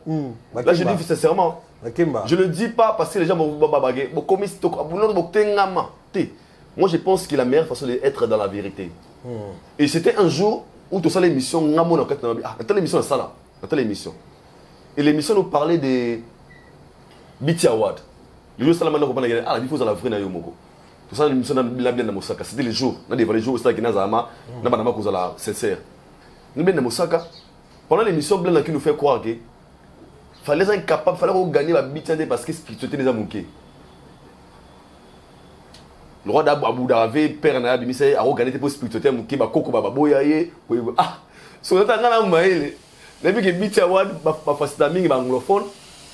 Là, je dis sincèrement. Je ne le dis pas parce que les gens vont babaguer. Moi, je pense que la meilleure façon d'être dans la vérité. Et c'était un jour où tu as l'émission. Dans l'émission, ça là. Dans l'émission. Et l'émission nous parlait des BT Awards. Le jour où ça là, la vie faut la vraie Nayomoko. Tout ça, l'émission n'a bien dans Mosaka. C'était les jours. On a des jours où ça qui n'a pas de sincère. Nous bien dans Mosaka. Pendant l'émission, Blanc qui nous fait croire que fallait être incapable, fallait gagner la bite parce que spiritualité les a manqué. Le roi d'Abu Dhabi, père Nabi, il a gagné pour spiritualité, il a gagné pour boyaye. Ah, sur le temps, on a maïle. Les mecs qui BET Award, bah facile mingi bah anglophone,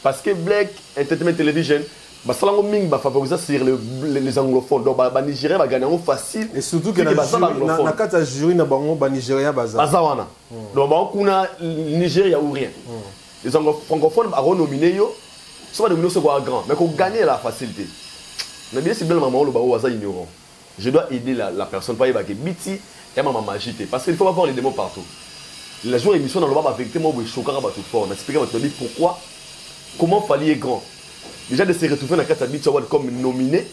parce que Black Entertainment Television, bah ça l'ango mingi bah favoriser sur les anglophones. Donc bah Nigeria va gagner en facile. Et surtout que na kata jury na bango bah Nigeria baza. Bazawana. Donc bah on a Nigeria ou rien. Les francophones bah renominer yo, soit nominer ce quoi grand, mais qu'on gagne la facilité. Mais bien c'est bien maman le bah au hasard ignorant. Je dois aider la personne pas y va que BET et maman magité parce qu'il faut avoir les démons partout. La journée émission dans le bas avec moi je choquera ba tout fort, m'expliquer votre dire pourquoi comment Fally est grand. Déjà de se retrouver dans la carte BET Award comme nominé,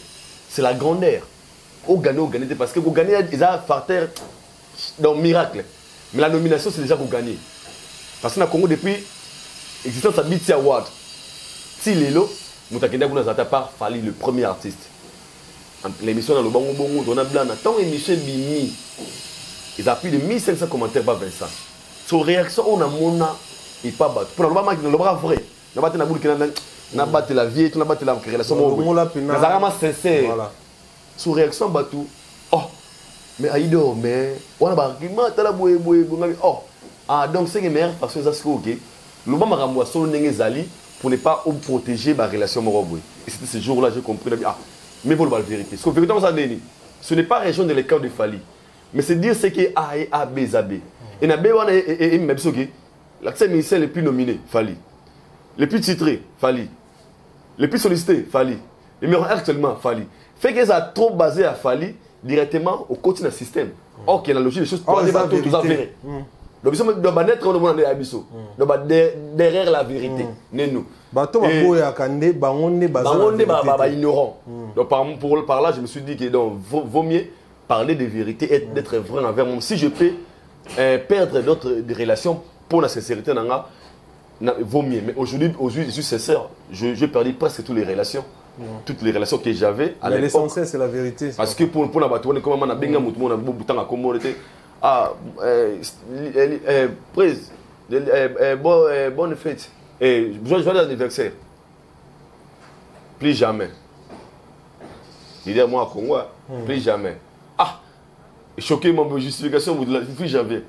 c'est la grandeur. Au gagner parce que vous gagnez ils a faire dans miracle. Mais la nomination c'est déjà pour gagner. Parce que dans le Congo depuis existence à BET Award. Si Lelo, Moutakenda Gouna Zata par Fally le premier artiste. L'émission dans le Bango Bongo, on a blanc, tant émission Bimi. Ils ont plus de 1500 commentaires par Vincent. Son réaction, on a mona et pas battu. Pour le moment, le bras vrai. On a battu la boule qui n'a battu la vie, on a battu la relation. On a vraiment sincère. Son réaction, battu. Oh, mais Aïdo, mais on a battu. Oh, ah, donc c'est une meilleure façon de faire. Ok. Le moment où on a zali pour ne pas protéger ma relation morale. Et c'était ce jour-là j'ai compris. Ah, mais vous le vérité. Parce que véritablement, ce n'est pas rejoindre les camps de Fally. Mais c'est dire ce qui est A et A, B, Z, B. Et na B, et même ce qui l'accès ministère le plus nominé, Fally. Le plus titré, Fally. Le plus sollicité, Fally. Le meilleur actuellement, Fally. Fait que ça a trop basé à Fally directement au quotidien du système. Or, qu'il y a la logique des choses pour aller battre tout ça verré. Donc, nous sommes naître dans le Abisso. Donc, derrière la vérité. Nous. Bateau va boire à Kandé, Bangonde, ignorant. Donc, par là, je me suis dit que vaut mieux parler de vérité et d'être vrai envers moi. Si je peux perdre d'autres relations pour la sincérité, vaut mieux. Mais aujourd'hui, je suis sincère. J'ai perdu presque toutes les relations. Toutes les relations que j'avais à l'époque. L'essentiel, c'est la vérité. Parce que pour la bateau, on est comme un benga mouton, on a beaucoup de temps à commoder. Ah, prise, bonne fête. Et joyeux anniversaire. Plus jamais. Dis-moi à Congo, plus jamais. Ah, choqué ma justification, plus jamais.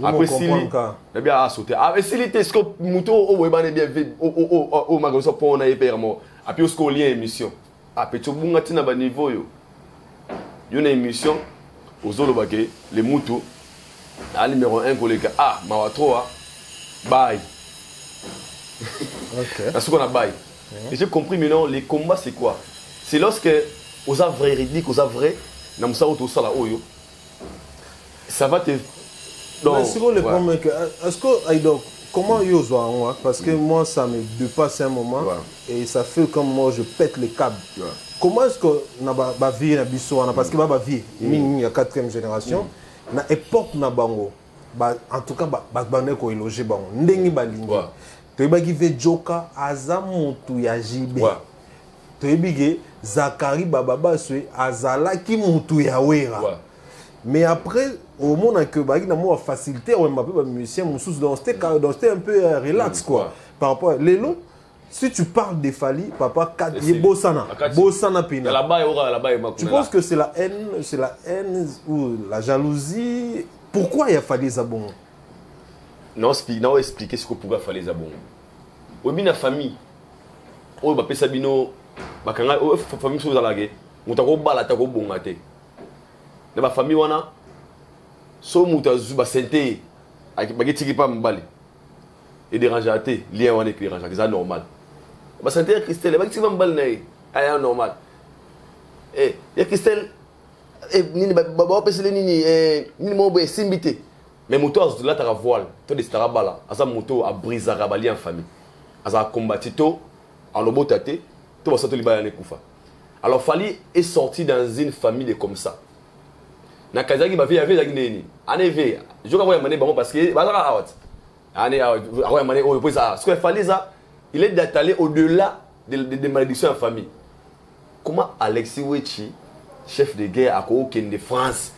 Après, si il bien à sauter. Ah, mais si il ce que mouton au web est bien fait, au magasin pour on a hyper mort. Après, au score lien émission. Après, tu as un bas niveau. Il y a une émission aux Zolobake, les moutons. À numéro 1 collègue. Ah, ma trop, bye. C'est ce qu'on a bye. Et j'ai compris maintenant, les combats c'est quoi? C'est lorsque aux a vrai ridicule, aux a vrai, dans ça auto ça là oyo. Ça va te. Mais c'est quoi le problème que est-ce que Aïdo, comment yo zoa parce que moi ça me dépasse un moment et ça fait comme moi je pète les câbles. Comment est-ce que na ba vie na biso parce que ba vie il y a 4e génération na époque na bango en tout cas ba ne ko éloger bango ndengi ba lingi to ba give joka aza mutu ya jibe to bige Zakari baba swe azala ki mutu ya wera mais après au monde que ba na mo facilité on m'a pas musicien mususu dans c'était un peu relax quoi par rapport les lots. Si tu parles de Fally, papa, Bossana Pina. Tu penses que c'est la haine ou la jalousie? Pourquoi il y a Fally Zabon? Non, expliquer ce que pourquoi Fally Zabon. Au bin la famille, au ba pesa bino, ba kanga o famille so zalage, mutako bala tako bongate. De ba famille wana, so mutazu ba sente, ba getiki pa mbali. Et déranger à tes liens wana qui dérange, c'est normal. Ba sente Christelle, ba getiki pa mbali nae, aya normal. Eh, ya Christelle nini ba pesa nini nini mo be simbité. Mais moto là ta voile, to de stara bala, asa moto a brisé rabali en famille. Asa combattu to en lobotate, to ba sato libaya ne kufa. Alors Fally est sorti dans une famille comme ça. Na kazaki ba vie avec nini. Aneve, je vais voir mané bon parce que ba la awat. Ane awat mané o pour ça. Ce que Fally ça, il est d'aller au-delà des malédictions en famille. Comment Alexis Wechi, chef de guerre à Koken de France,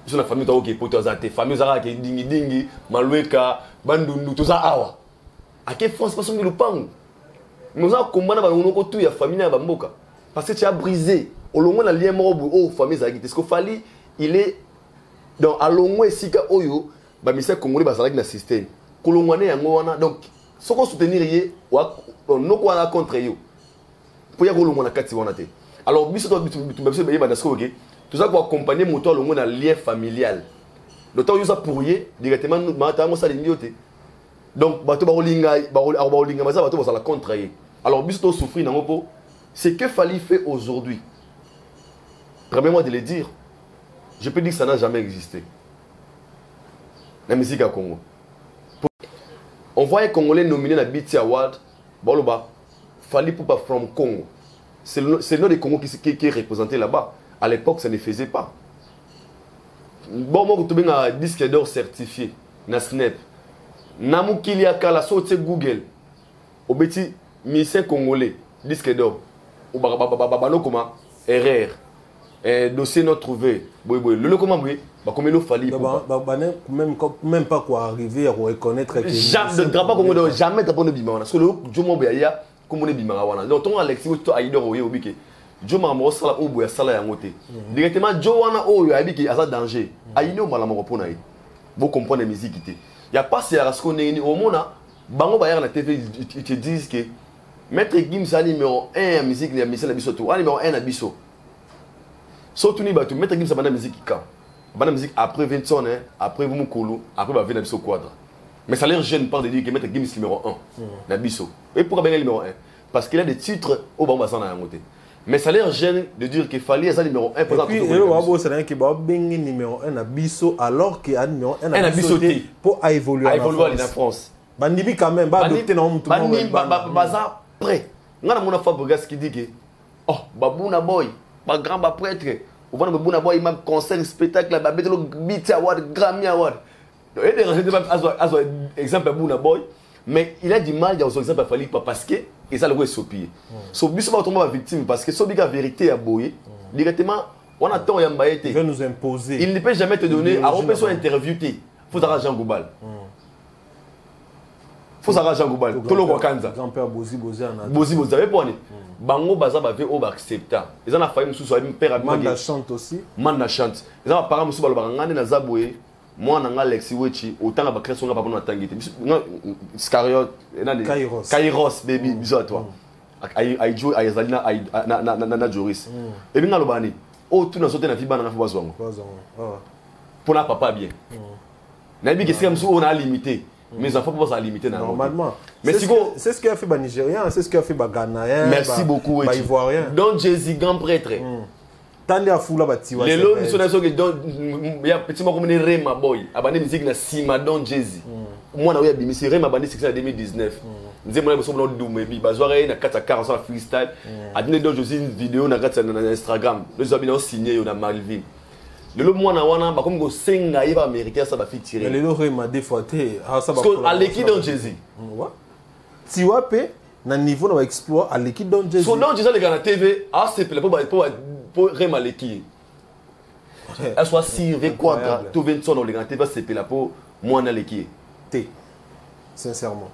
sur la famille qui est potazate, famille Zara qui est dingi, Maloueka, Bandundu, tout ça, awa. À quelle France parce que le pang? Nous avons combattu dans la famille à Bamboka. Parce que tu as brisé. Au long de la lien mort, oh, famille Zagit. Est-ce que Fally, il est dans à long et Sika Oyo, bah, mais c'est Congolais, bah, ça dans le système. kolongwane yango wana donc soko soutenir ye no ko na contre yo pour ya kolongwana kati wana te alors biso to biso be ba dasko OK tout ça pour accompagner moto longo na lien familial le temps usa pour ye directement mata mo sala ndiote donc bato ba olinga maza bato ba sala contre ye alors biso to souffrir nango po c'est que Fally fait aujourd'hui. Permets-moi de le dire. Je peux dire que ça n'a jamais existé. La musique à Congo. On voit un Congolais nominé à BET Award. Boloba, Fally Ipupa from Congo. C'est le nom des Congo qui est représenté là-bas. À l'époque, ça ne faisait pas. Bon, moi, je suis un disque d'or certifié. Na Snap. Namu Kilia Kala, sauté Google. Au petit musicien congolais, disque d'or. Ou Babano Koma, erreur. Dossier non trouvé. Le comment oui, comme il Fally Ipupa. Même pas quoi arriver à reconnaître que jamais jamais d'abonner bimana parce que le jomo beya comme on est bimana wana donc ton Alexis to aido oye obike jomo mo sala obo ya sala ya ngote directement jo wana oyo abiki asa danger ayino mala mo pona yi bo comprendre musique té y a pas c'est à ce qu'on est au mona bango ba na TV ils te disent que Maître Gims c'est numéro 1 en musique la biso to numéro 1 na biso surtout ni ba to Maître Gims bana musique ka bana musique après 20 ans après vous mukulu après ba venir biso quadre mais ça leur gêne pas de dire que Maître Gims numéro 1 na biso et pourquoi bien numéro 1 parce qu'il a des titres au bamba sana ngote mais ça leur gêne de dire que Fally est numéro 1 pour puis et wabo c'est qui ba bengi numéro 1 na biso alors qu'il a numéro 1 na biso pour évoluer en France bandibi quand même ba adopter na tout le monde baza prêt ngana mona Fabregas qui dit que oh babuna boy ba grand ba prêtre on va babuna boy même concert spectacle ba betelo BET Award Grammy Award et des exemple babuna boy mais il a du mal dans son exemple Fally Ipupa parce que et ça le est sopier so biso ba tomba victime parce que so biga vérité à boyer directement on attend yamba été il veut nous imposer il ne peut jamais te donner à on son interview faut avoir Jean Goubal faut avoir Jean Goubal tout le Rwanda grand-père Bozi avez pas bango baza ba o ba accepta ils en a failli mususu a père a Manda chante aussi Manda chante ils en a parents mususu ba ngane na zaboué moi na Alexis Wechi autant ba création ba na tangité Scario Kairos baby bisous à toi ai joue ai zalina na Joris et bien lobani o tout na sauter na fiba na fa bazwango pour na papa bien na bi que c'est comme on a limité mes enfants peuvent pas limiter normalement mais c'est ce qu'il a fait bas Nigérien c'est ce qu'il a fait bas Ghanaien merci beaucoup bas Ivoirien donc Jésus grand prêtre tande a fula batiwa les lots nous sont que donc il y a petit moment comme Rema boy abandé musique na Sima don Jésus moi na oya bimisi Rema abandé c'est en 2019 nzé moi boso blo doume bi bazwara na 440 sur freestyle adine donc Jésus une vidéo na Instagram les abonnés signé yo na Malvin le moi na wana ba comme go senga yeba américain ça ba fi tirer mais le Rema des fois té ça ba parce que à l'équipe don Jésus ouais tiwa pe na niveau na exploit à l'équipe don Jésus so don Jésus les gars na TV ah c'est pour Rema l'équipe elle soit sirve quadra tout 20 son les gars TV c'est là pour moi na l'équipe té sincèrement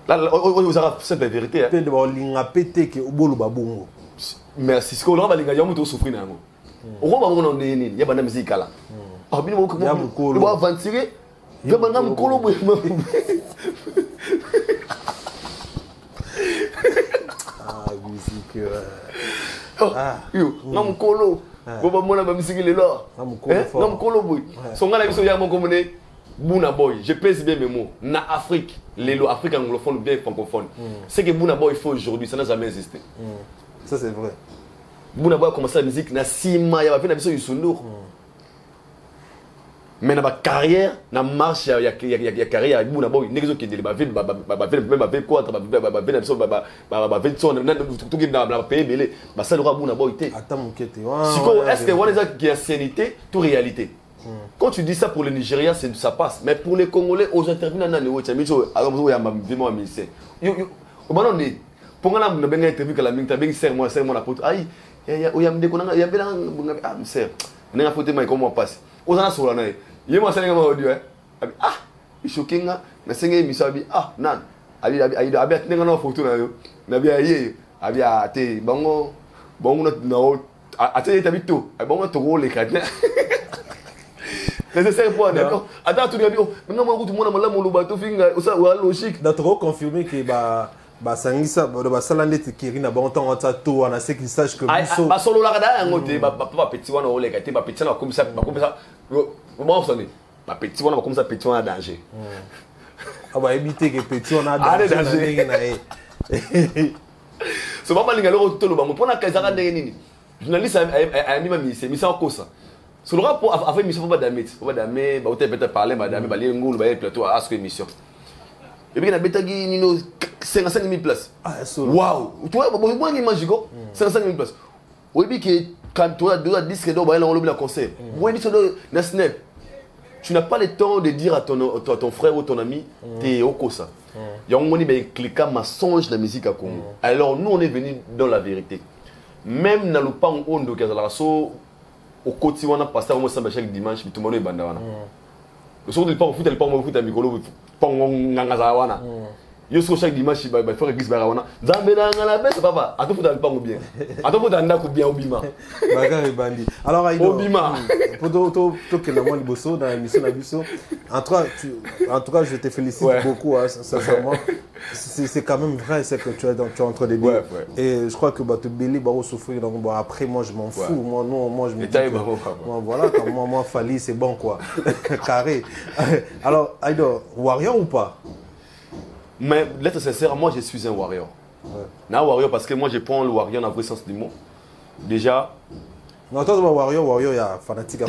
là vous avez cette vérité pe de ba linga pété que obolo babongo merci ce qu'on va linga yamu to souffrir nango on va on est ni ya bana musique là ah bien beaucoup on va avancer ya bana mukolo musique yo na mukolo boba mona ba musique lelo na mukolo boy songa na biso ya moko mone Buna Boy je pèse bien mes mots na Afrique lelo Afrique anglophone bien francophone c'est que Buna Boy fait aujourd'hui ça n'a jamais existé ça c'est vrai Buna Boy a commencé la musique na Sima ya ba na biso Yusundur mais na ba carrière na marche ya carrière Buna Boy negezo ki dele ba ville ba même ba quoi ba na biso ba son na tout qui na pays belé ba ça le roi Buna Boy té attends mokete est-ce que on est qui a sanité tout réalité quand tu dis ça pour le Nigeria ça passe mais pour les Congolais aux intervenants na ne tu miso alors ya vraiment ministère yo bana ne pongana na benga interview kala minta bengi serment na poto ai ya mdeko na ya bela ah monsieur na foto mai comment passe ozana sola na ye mo senga ma audio ah ishokinga na senga émission abi ah nan abi atenga na photo na yo na bia ye abi ate bongo na ate tabito bongo to le kadna Nécessaire pour d'accord. Attends, tu dis, oh, maintenant, moi, tout le monde a mon bateau, ça, ouais, logique. D'accord, confirmé que sangisa basala ndeti kirina bonton ota to wana c'est qu'il sache que biso ba solo la da ngote ba petit wana ole ka te ba petit na comme ça bon sonné ba petit wana comme ça petit wana danger ah ba éviter que petit wana danger na so ba malinga lo to lo bango pona kazaka ndenge nini journaliste a mis ma mise en cause sur le rapport avec mission pas damer ba hotel peut-être parler ba damer ba li ngulu ba plateau à ce émission et bien na betagi nino 55 000 places. Waouh! Tu vois, moi, je imagine 55 000 places. Oui, quand tu as 2 disques d'or, on a un concert. Moi, je dis tu n'as pas le temps de dire à ton frère ou ton ami, t'es au Kosa. Il y a un moment où cliquer mensonge de la musique à Congo. Alors, nous, on est venus dans la vérité. Même dans le pan on de Kazalasso, au quotidien, on a passé chaque dimanche, tout le monde est bandawana. Le soir, il part au foot, il part au foot, il part au foot, il part au foot. Yo so chaque dimanche ba faire église barawana nzambe na ngala bese papa atofuta mpango bien atofuta ndako bien obima bagare bandi alors Aïdo obima pour to que la moi liboso dans l'émission na biso en tout cas je te félicite beaucoup hein, sincèrement c'est quand même vrai c'est que tu es en train de dire et je crois que te Belé ba souffrir donc bon après moi je m'en fous moi je me dis moi voilà quand moi Fali c'est bon quoi carré alors Aïdo Warrior ou pas? Mais l'être sincère, moi je suis un warrior. Un warrior parce que moi je prends le warrior dans le vrai sens du mot. Déjà. Non, toi, warrior, il y a fanatique.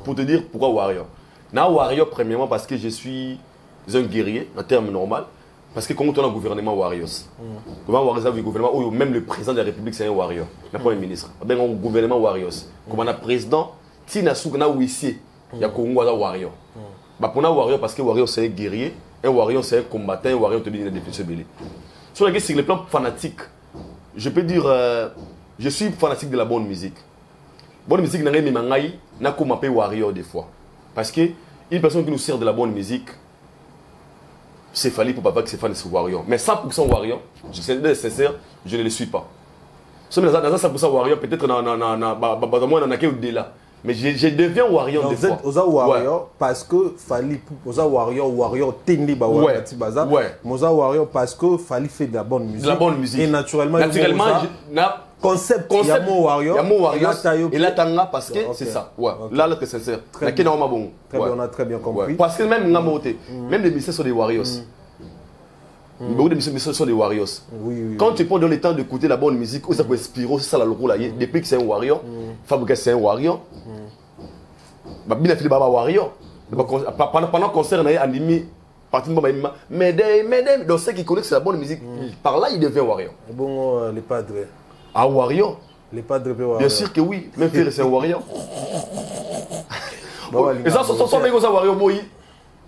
Pour te dire pourquoi warrior. Un warrior, premièrement, parce que je suis un guerrier, en termes normal. Parce que quand on a un gouvernement warriors, même le président de la République, c'est un warrior. Le premier ministre. On a un gouvernement warriors. Comme on a un président, si on a un huissier, il y a un warrior. Pour un warrior, parce que warrior c'est un guerrier, un warrior c'est un combattant, un warrior te dit une définition belée. Sur le plan fanatique, je peux dire, je suis fanatique de la bonne musique. Bonne musique, n'a pas m'appeler warrior des fois. Parce que une personne qui nous sert de la bonne musique, c'est Fali pour papa que c'est fan de ce warrior. Mais 100% warrior, je suis sincère, je ne le suis pas. Si dans 100% warrior, peut-être dans un au-delà. Mais je deviens warrior des fois. Vous êtes warrior parce que Fali, vous êtes warrior Tendi Bawa Tibaza. Vous êtes warrior parce que Fali fait de la bonne musique. De la bonne musique. Et naturellement, concept, il y a mon warrior. Et là, t'as parce que c'est ça. Là, c'est sincère. Très bien, on a très bien compris. Parce que même les musiciens sont des warriors. Beaucoup de musiciens sont des warriors. Quand tu prends dans le temps d'écouter la bonne musique, où ça peut inspirer, c'est ça la locale. Depuis que c'est un warrior, Fabrice c'est un warrior. Bien fait Baba warrior. Pendant le concert, on a animé partie de Baba Mesdames, donc ceux qui connaissent la bonne musique, par là il devient warrior. Bon, les padres. Ah, warrior? Les padres warrior. Bien sûr que oui, même Ferré c'est un warrior. Et ça, soit bien que ça warrior boy,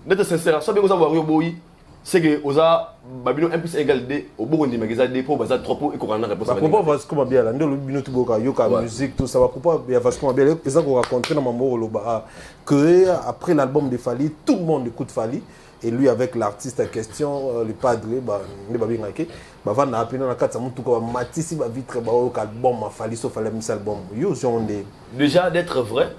d'être sincère, soit bien que ça warrior boy. C'est que oza babino 1 plus égale 2 au Burundi magaza des pour baza trop et qu'on a réponse à propos Vasco bien là ndelo bino tuboka yoka musique tout ça va propos il y a Vasco bien les ça qu'on raconter dans Mambo Loba que après l'album de Fali tout le monde écoute Fali et lui avec l'artiste en question le padre ne ba bien ngake ba va na apina na katsa mutu ko matisi ba vitre ba o album Fali sauf la mis album yo jonde déjà d'être vrai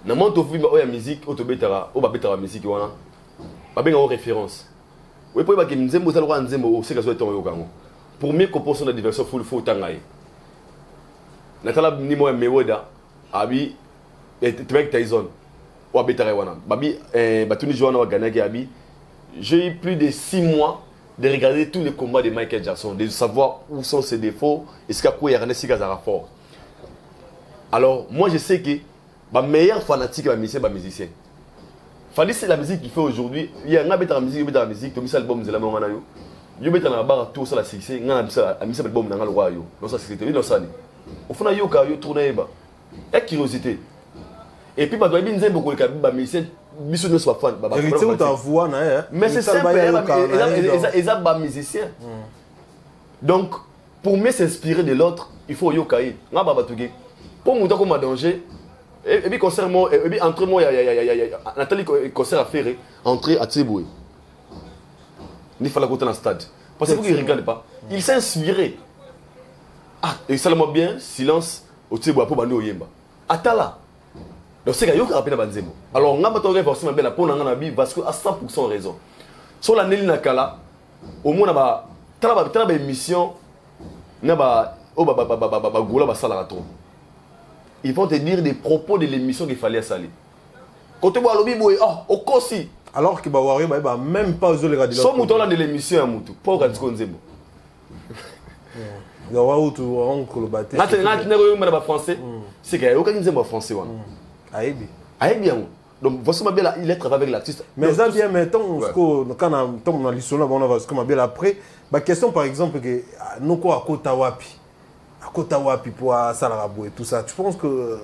na monto fi ba o ya musique o to betara o ba betara musique wana ba en référence. Oui, pour que Nzembo ça le Nzembo c'est que ça ton yokango. Pour mieux composer la diversion faut tangai. Natala ni mo Mayweather abi et Mike Tyson ou abetare wana. Babi batuni Joana wa Ghana ki abi. J'ai eu plus de 6 mois de regarder tous les combats de Michael Jackson, de savoir où sont ses défauts et ce qu'a quoi Ernest Sikazara fort. Alors, moi je sais que ma meilleur fanatique est musicien. Fali c'est la musique qu'il fait aujourd'hui. Il y a un peu de musique, tu as mis l'album de la maman. Tu as mis la barre tout ça la succès, tu as mis l'album dans le roi. Donc ça c'est dans ça. Au fond il y a tourné et curiosité. Et puis bah doit bien dire beaucoup de musiciens mission ne soit fan. Héritier ta voix na mais c'est simple et ça ba musicien. Donc pour mieux s'inspirer de l'autre, il faut yokai. Nga ba batuge. Pour monter comme danger. Et puis concert moi et puis entre moi il y a Nathalie concert à faire entrer à Tseboué. Il fallait côté dans le stade parce que vous ne regardez pas. Il s'est inspiré. Ah et ça le bien silence otie boapo bandi oyemba atala donc c'est que yo ka pena banzemo alors ngamba to forcément bela pona ngana bi parce que à 100% raison sur la neli nakala au moins ba tala émission na ba o ba gola ba sala trop ils vont te dire des propos de l'émission qu'il fallait salir côté bo alobi boy au kosi alors que ba wari ba même pas aux les radios so muto la de l'émission ya mutu pour ka tiko nzembo ya wa utu oncle baté na yo mara français c'est que yo ka nzembo français wana ayebi yango donc voici ma belle il est travaillé avec l'artiste mais ça bien mettons quand on a l'histoire on va comme belle après ba question par exemple que noko akota wapi pour Salarabo et tout ça tu penses que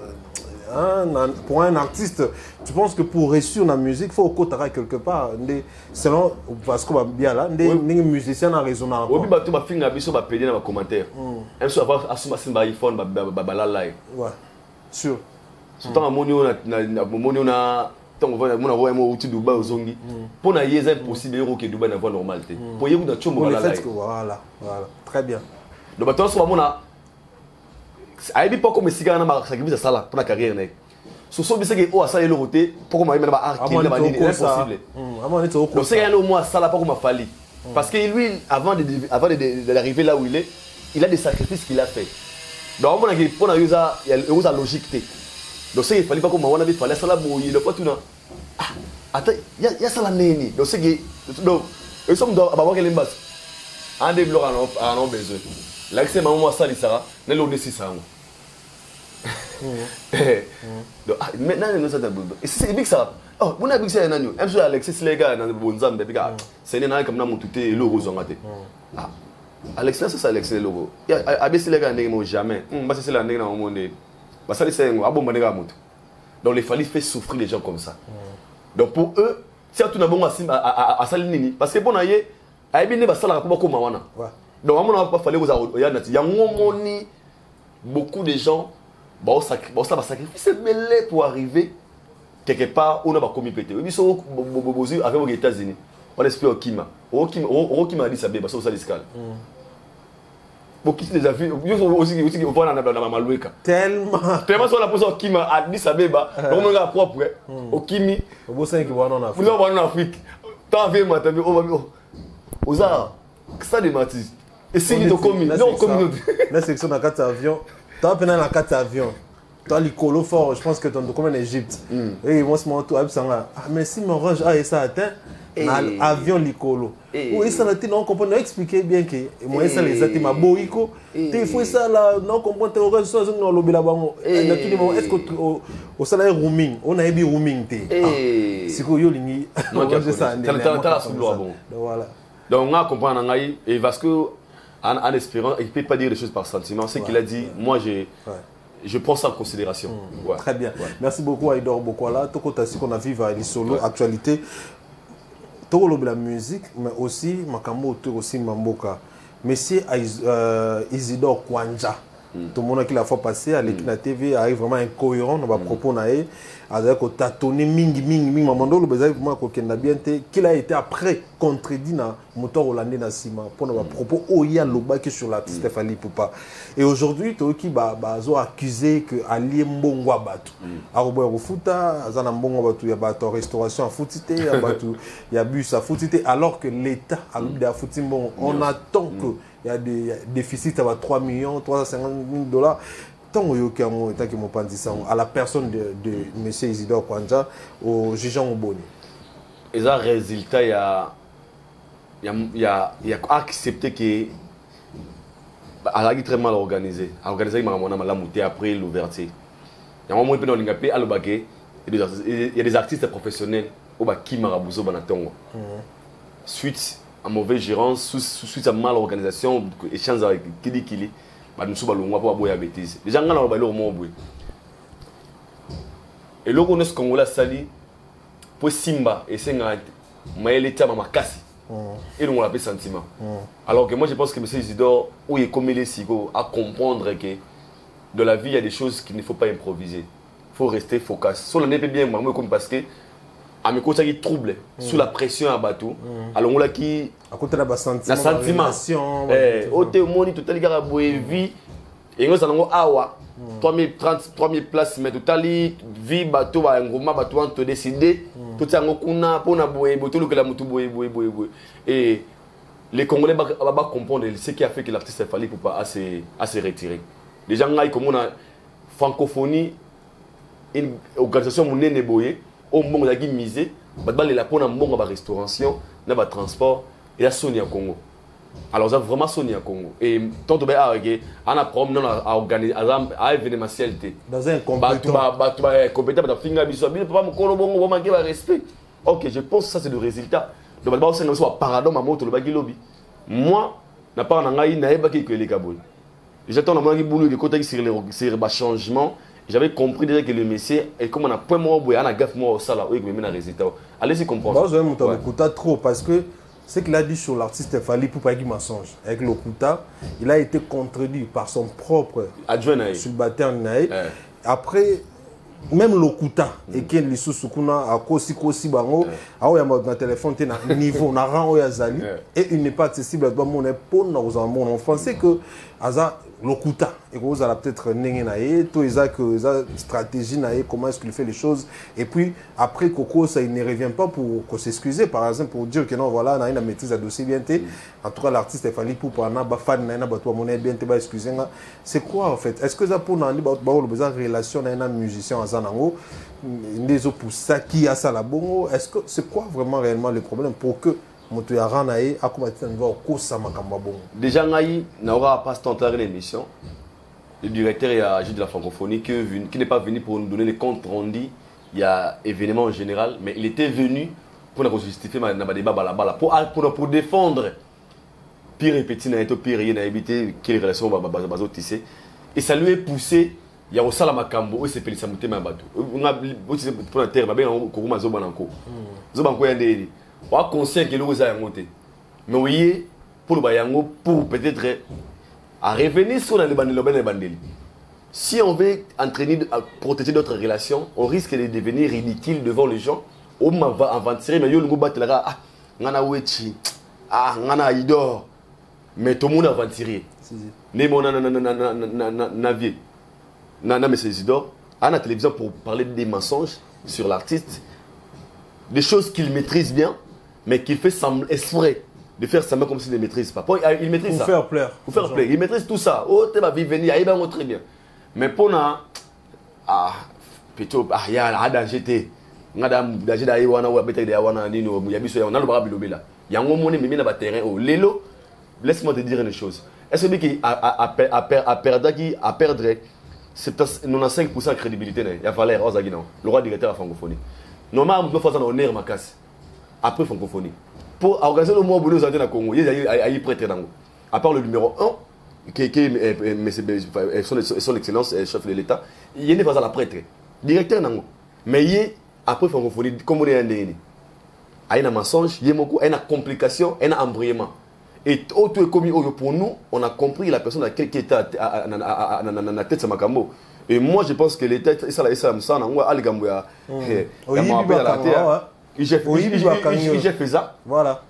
pour un artiste tu penses que pour réussir la musique faut kota quelque part selon parce que bien là des musiciens a raisonnable obi bato ba finga biso ba pédé dans les commentaires même si avoir asuma simba iPhone ba live ouais sûr surtout à monio tant on va mo outil Dubaï ozongi pour na yeza impossible ero que Dubaï na voie normalité pour yego na chombo la live voilà très bien donc bato so mona aibi pas comme si gana ma sacrifice ça là pour la carrière nek so bisa que o ça le roté pour comme même ba art qui ba ni impossible donc c'est gagner au moins ça là pas comme Fally parce que lui avant d'arriver là où il est il a des sacrifices qu'il a fait donc on a que pour na usa il y a logique té donc c'est il fallait pas comme on avait fallait ça là boy le pas tout na attends il y a ça là neni donc c'est que donc ils sont dans ba voir quel embasse en développement en besoin l'accès maman ça li sara ne lo nesi ça donc maintenant nous ça et c'est big ça oh on a big ça nanyo même sur Alexis les gars dans bonzambe bika c'est né comme na mututé le rozo ngate Alexis ça Alexis logo ya abesi les gars ndenge jamais ba c'est la ndenge na monde ba ça c'est ngo abomba ndenge mutu donc les Fally fait souffrir les gens comme ça donc pour eux si tu na bon à salinini parce que bon aye aibi ne ba sala ko ko mawana donc on n'a pas fallu vous il y a moni beaucoup de gens bon ça va sacrifier belé pour arriver quelque part on a pas commis pété ils sont avec aux États-Unis on espère au Kima a dit ça bien parce que ça discal beaucoup déjà vu aussi on va dans Maloueka tellement sur la position Kima a dit ça beba donc on a propre au Kimi au beau 5 qui va en Afrique nous en Afrique tant vu moi t'as vu aux ça de Matisse et si il est commis non commis la section dans 4 avions tu as pendant la 4 avions toi l'icolo fort je pense que ton comme en Égypte et moi ce moment tout mais si mon range a ça atteint avion l'icolo oui ça là tu non comprendre expliquer bien que moi ça les atima boiko il faut ça là non comprendre terrorisme dans le lobby là bango est-ce que au salaire roaming on a bien roaming té c'est que yo lingi ça voilà donc on a compris et parce que en espérant, il ne peut pas dire les choses par sentiment. C'est qu'il a dit, moi je prends ça en considération. Très bien. Merci beaucoup Aïdor Bokwala. Toko Tassi qu'on a vu à l'Isolo, actualité. Toko la musique, mais aussi Makambo, aussi Mamboka. Monsieur Isidore Kwanja. Tout le monde qui l'a fois passé à l'équipe de la TV arrive vraiment incohérent dans les propos naé avec au tâtonner mingi mamando le besoin vraiment qu'on a bien qu'il a été après contredit na moteur hollandais na Sima pour nos propos oya loba que sur la Stéphanie Poupa et aujourd'hui to qui zo accusé que Ali Mbongwa batu arobo refuta azana Mbongwa batu ya batu restauration à foutité ya batu ya bus à foutité alors que l'état a l'obligé à foutir bon on attend que il y a des déficits à 3 millions, 350 000 $. Tant que à la personne de M. Isidore Kwanja, au juge Mboni. Et ça, résultat, il y a accepté que elle a très mal organisé. Organisé, il y a après l'ouverture. Il y a un moment où il y a des artistes professionnels qui marabouzo banatongo. Suite à mauvaise gérance, suite à mal organisation, échange avec Kili, nous sommes pour la bêtise. Les gens ont le monde. Et là, on est Congolais sali pour Simba et Sengat, mais l'État m'a cassé. Et on l'appelle sentiment. Alors que moi, je pense que M. Isidore, où il est comme les sigo, à comprendre que dans la vie, il y a des choses qu'il ne faut pas improviser. Il faut rester focus. Sur le nez, bien, parce que à mes côtés qui trouble sous la pression à bateau alors on l'a qui à côté de la sentiment au témoin tout à l'heure vie Et nous avons awa 3000 places mais totali vie bateau ba ngoma bateau on te décider tout ça ngokuna pona boye botolo que la mutu boye. Et les Congolais va comprendre ce qui a fait que l'artiste Fally Ipupa a se retirer. Les gens là comme on a francophonie une organisation monene boye au monde la misé ba la pona mbongo ba restauration na ba transport et la Sony à Congo. Alors, ça vraiment Sony à Congo. Et tant que on a problème à organiser, à événementialité. Dans un compétent. Compétent, respect. Ok, je pense que ça c'est le résultat. Donc, c'est un paradoxe à moto le bagi lobby. Moi, n'a pas un aïe naïba qui est le Gabon. J'attends un boulot de côté sur le changement. J'avais compris déjà que le messier est comme on a point moi, on a gaffe moi au salaire, oui, mais il y a un résultat. Allez-y comprendre. Moi, je trop parce que. Ce qu'il a dit sur l'artiste Fally Ipupa qui mensonge. Avec Lokuta, il a été contredit par son propre subalterne Naï. Après, même Lokuta, et qu'il y a kosi bango, a téléphone, niveau, na rang yazali, et il n'est pas accessible à tout le monde. On pensait que Lokuta, et que vous allez peut-être nengenaye, tout ça que stratégie naïe, comment est-ce qu'il fait les choses, et puis après Coco, ça il ne revient pas pour s'excuser, par exemple pour dire que non voilà, on a une maîtrise à dossier bien té, en tout cas l'artiste Fally Ipupa na ba fan na ba toi monnaie bien té ba excuser nga, c'est quoi en fait? Est-ce que ça pour nandi ba besoin relation na un musicien en zanango, des autres pour ça qui a ça la bongo, est-ce que c'est quoi vraiment réellement le problème pour que déjà, il n'aura pas tenté l'émission. Le directeur et agent de la francophonie qui n'est pas venu pour nous donner les comptes rendus. Il y a événement en général, mais il était venu pour nous justifier le débat pour défendre pire et petit, pire et éviter quelle relation va tisser. Et ça lui est poussé. Il y a aussi la Makambo, c'est Pélissa Mouté Mabato. On a pour la terre, mais on a Zobananko. Zobanko est on a conscient que l'eau est montée. Mais oui, pour le Bayango, pour peut-être à revenir sur le bandeli. Si on veut entraîner à protéger notre relation, on risque de devenir ridicule devant les gens. On va avancer, mais on va battre là. Ah, on a Wechi. Ah, on a Idor. Mais tout le monde a avanceré. Mais mon navier. Nana, mais c'est Isidore. À la télévision pour parler des mensonges sur l'artiste. Des choses qu'il maîtrise bien. Mais qu'il fait semblant exprès de faire semblant comme s'il ne maîtrise pas. Il maîtrise ça. Pour faire plaire. Pour faire plaire. Il maîtrise tout ça. Oh, tu vas venir, il va très bien. Mais pour nous, plutôt, il y a un danger. Il y a un danger d'ailleurs, il y a un danger d'ailleurs, il y a un danger d'ailleurs. Il y a un moment où il y a un terrain. Lélo, laisse-moi te dire une chose. Est-ce que qui a perdre 95% de crédibilité? Il y a Valère, le roi directeur de la francophonie. Normalement, il faut faire un honneur à ma casse. Après francophonie. Pour organiser le mois où nous sommes au Congo, il y a prêtre dans. À part le numéro 1, qui est son excellence, chef de l'État, il y a pas à la prêtre. Directeur dans. Mais il y a après francophonie, comme on est un déni. Il y a un mensonge, il y a une complication, il y a un embrouillement. Et tout est commis pour nous, on a compris la personne qui était à la tête de Makambo. Et moi je pense que l'État, ça me semble, il fait ça. Voilà.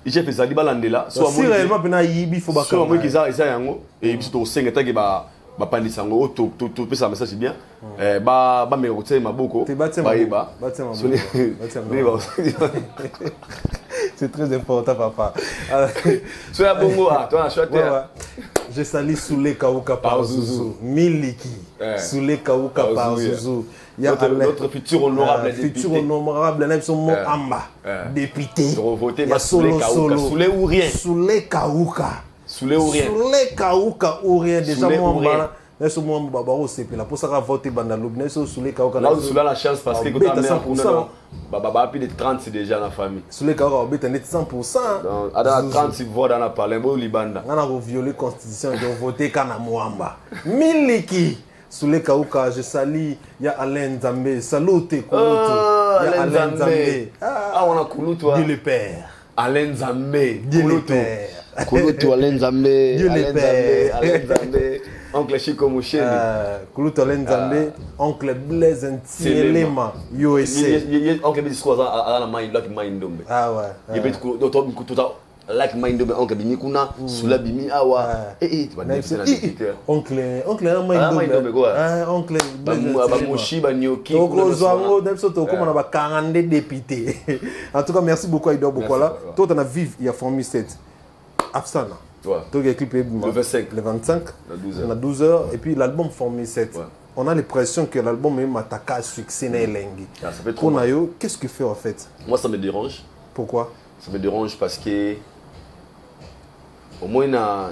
Il fait ça. Il balandela. Soit si réellement pena yibi faut soit moi qui ça yango et puis to senga ta ba pandisa ngo to pesa message bien. Ba me roté maboko. Ba c'est très important papa. Soya bongo toi choisir. Je salue Soulé Kauka par Zouzou. Miliki. Soulé Kauka par Zouzou. Notre futur honorable député. Futur honorable, nous sommes Amba, député. Voter ma Soulé Kauka. Soulé ou rien. Soulé Kauka. Soulé ou rien. Soulé Kauka ou rien. Déjà, moi, nous sommes Babaro CP. La pour ça, voter Bandaloub. Nous sommes Soulé Kauka. Là, vous avez la chance parce que quand on a Baba plus de 30, c'est déjà la famille. Soulé Kauka, on est 100%. À 30, si vous voyez dans la parole, on Libanda. On a violé la constitution de voter Kanamouamba. Miliki. Soulé Kauka, je salue, il y a Alain Zambé, salute Kouloutou. Alain Zambé. Ah, on a Kouloutou. Dieu le Père. Alain Zambé. Dieu le Père. Kouloutou, Alain Zambé. Dieu le Père. Alain Zambé. Oncle Chico Moucheni. Kouloutou, Alain Zambé. Oncle Blaise Ntielema. USA. Oncle Blaise 3 ans à la main, il a main d'homme. Ah ouais. Il peut être like mind de oncle bimi kuna sula bimi awa tu vas dire oncle mind quoi oncle ba moshi ba nyoki ko zwango d'abso to comme on a ba 42 députés en tout cas merci beaucoup Aïdor Bokola toi on a vive il y a formé 7 Afsana toi qui clip le 25 on a 12 heures et puis l'album formé 7 on a l'impression que l'album est mataka à succès na elengi ça fait trop qu'est-ce que fait en fait moi ça me dérange pourquoi ça me dérange parce que au moins na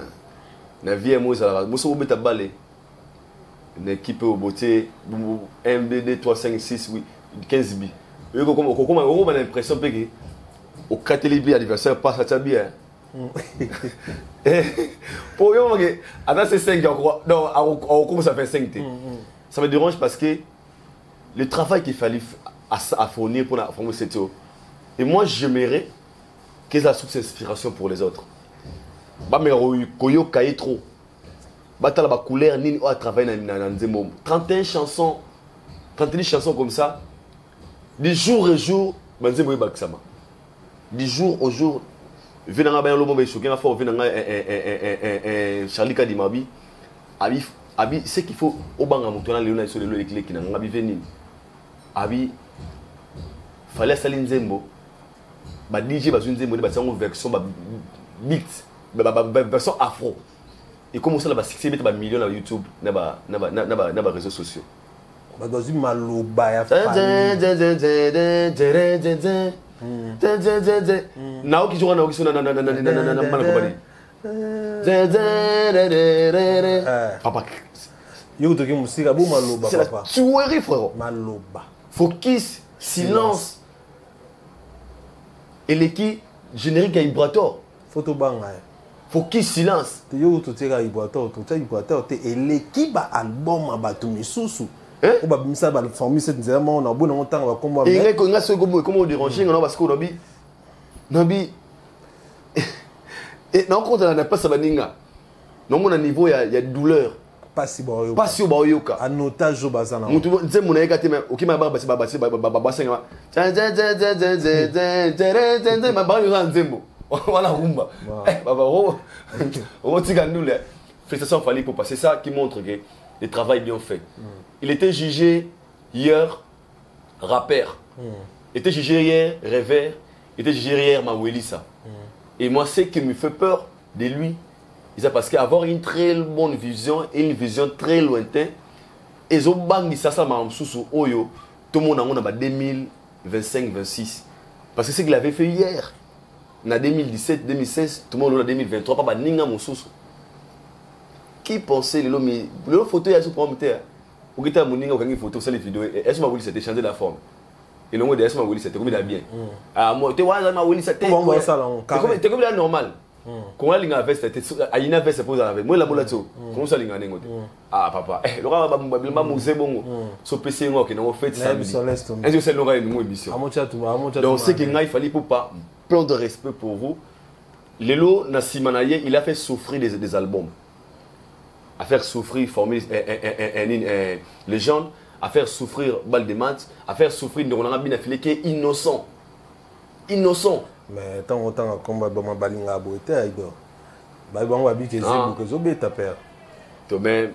vie moi ça moi ça obeta balé une équipe au beauté 1 2 3 5 6 8 15 bi et comme on a l'impression que au catelibi adversaire passe ça bien pour moi que attends c'est 5 encore non comment ça fait 5 ça me dérange parce que le travail qu'il fallait à fournir pour former cette et moi j'aimerais que ça soit inspiration pour les autres. Ba me koyo kaye trop. Ba tala ba couleur ni à travailler na nzembo. 31 chansons comme ça. De jour et jour, ba nzembo e baksama. De jour au jour, venanga ba lo bombe choqué na fort venanga Charlie Kadimabi. Abi c'est qu'il faut au banga mutona leona sur le clé qui na ngabi veni. Abi fallait salir nzembo. Ba DJ ba nzembo ba sango version ba beat version afro et comment ça là ba 6 bit ba millions na YouTube na ba réseaux sociaux ba dozi maloba ya na oki jona na oki sona na ko bali papa yo to ki musika bo maloba papa tu es frère maloba focus silence et l'équipe générique à vibrator photo banga focus silence te yo to teka vibrator to teka vibrator te et l'équipe ba album ba to misusu o ba bimisa ba former cette nzema on a bon temps ba komba et ko nga so comment déranger non parce que nabi et non compte na pas ça baninga non mon niveau il y a douleur pas si ba yoka en otage au bazana mutu nzemu na yeka te mais okima ba senga ma ba yo nzembo voilà rumba baba on tika ndule félicitations Fally Ipupa c'est ça qui montre que le travail bien fait il était jugé hier rappeur était jugé hier rêveur était jugé hier Mawelisa et moi ce qui me fait peur de lui c'est parce qu'avoir une très bonne vision et une vision très lointaine et zo bangi ça ma susu oyo tout le monde en a 2025 26 parce que c'est qu'il avait fait hier en 2017 2016 tout le monde en 2023 pas ninga mon susu qui pensait le photo ya sur promoteur ou qui t'a moninga ou une photo sur les vidéos est-ce que c'était changer la forme et le mot de est-ce que c'était comme il a bien ah moi tu vois ma Willy c'était comme la normal quand on a veste a une veste pose avec moi la bolato comment ça linga nengo ah papa le gars ba musée bongo so PC ngo que non fait ça est-ce que c'est le gars une émission donc c'est qu'il il fallait pour pas plein de respect pour vous Lelo Nassimanaye il a fait souffrir des albums à faire souffrir former les gens à faire souffrir Baldemat à faire souffrir Ndonga Bina Filé qui est innocent mais tant autant combat ba balinga boité Aïdor ba ba wa bi que zebu que zo beta père to mais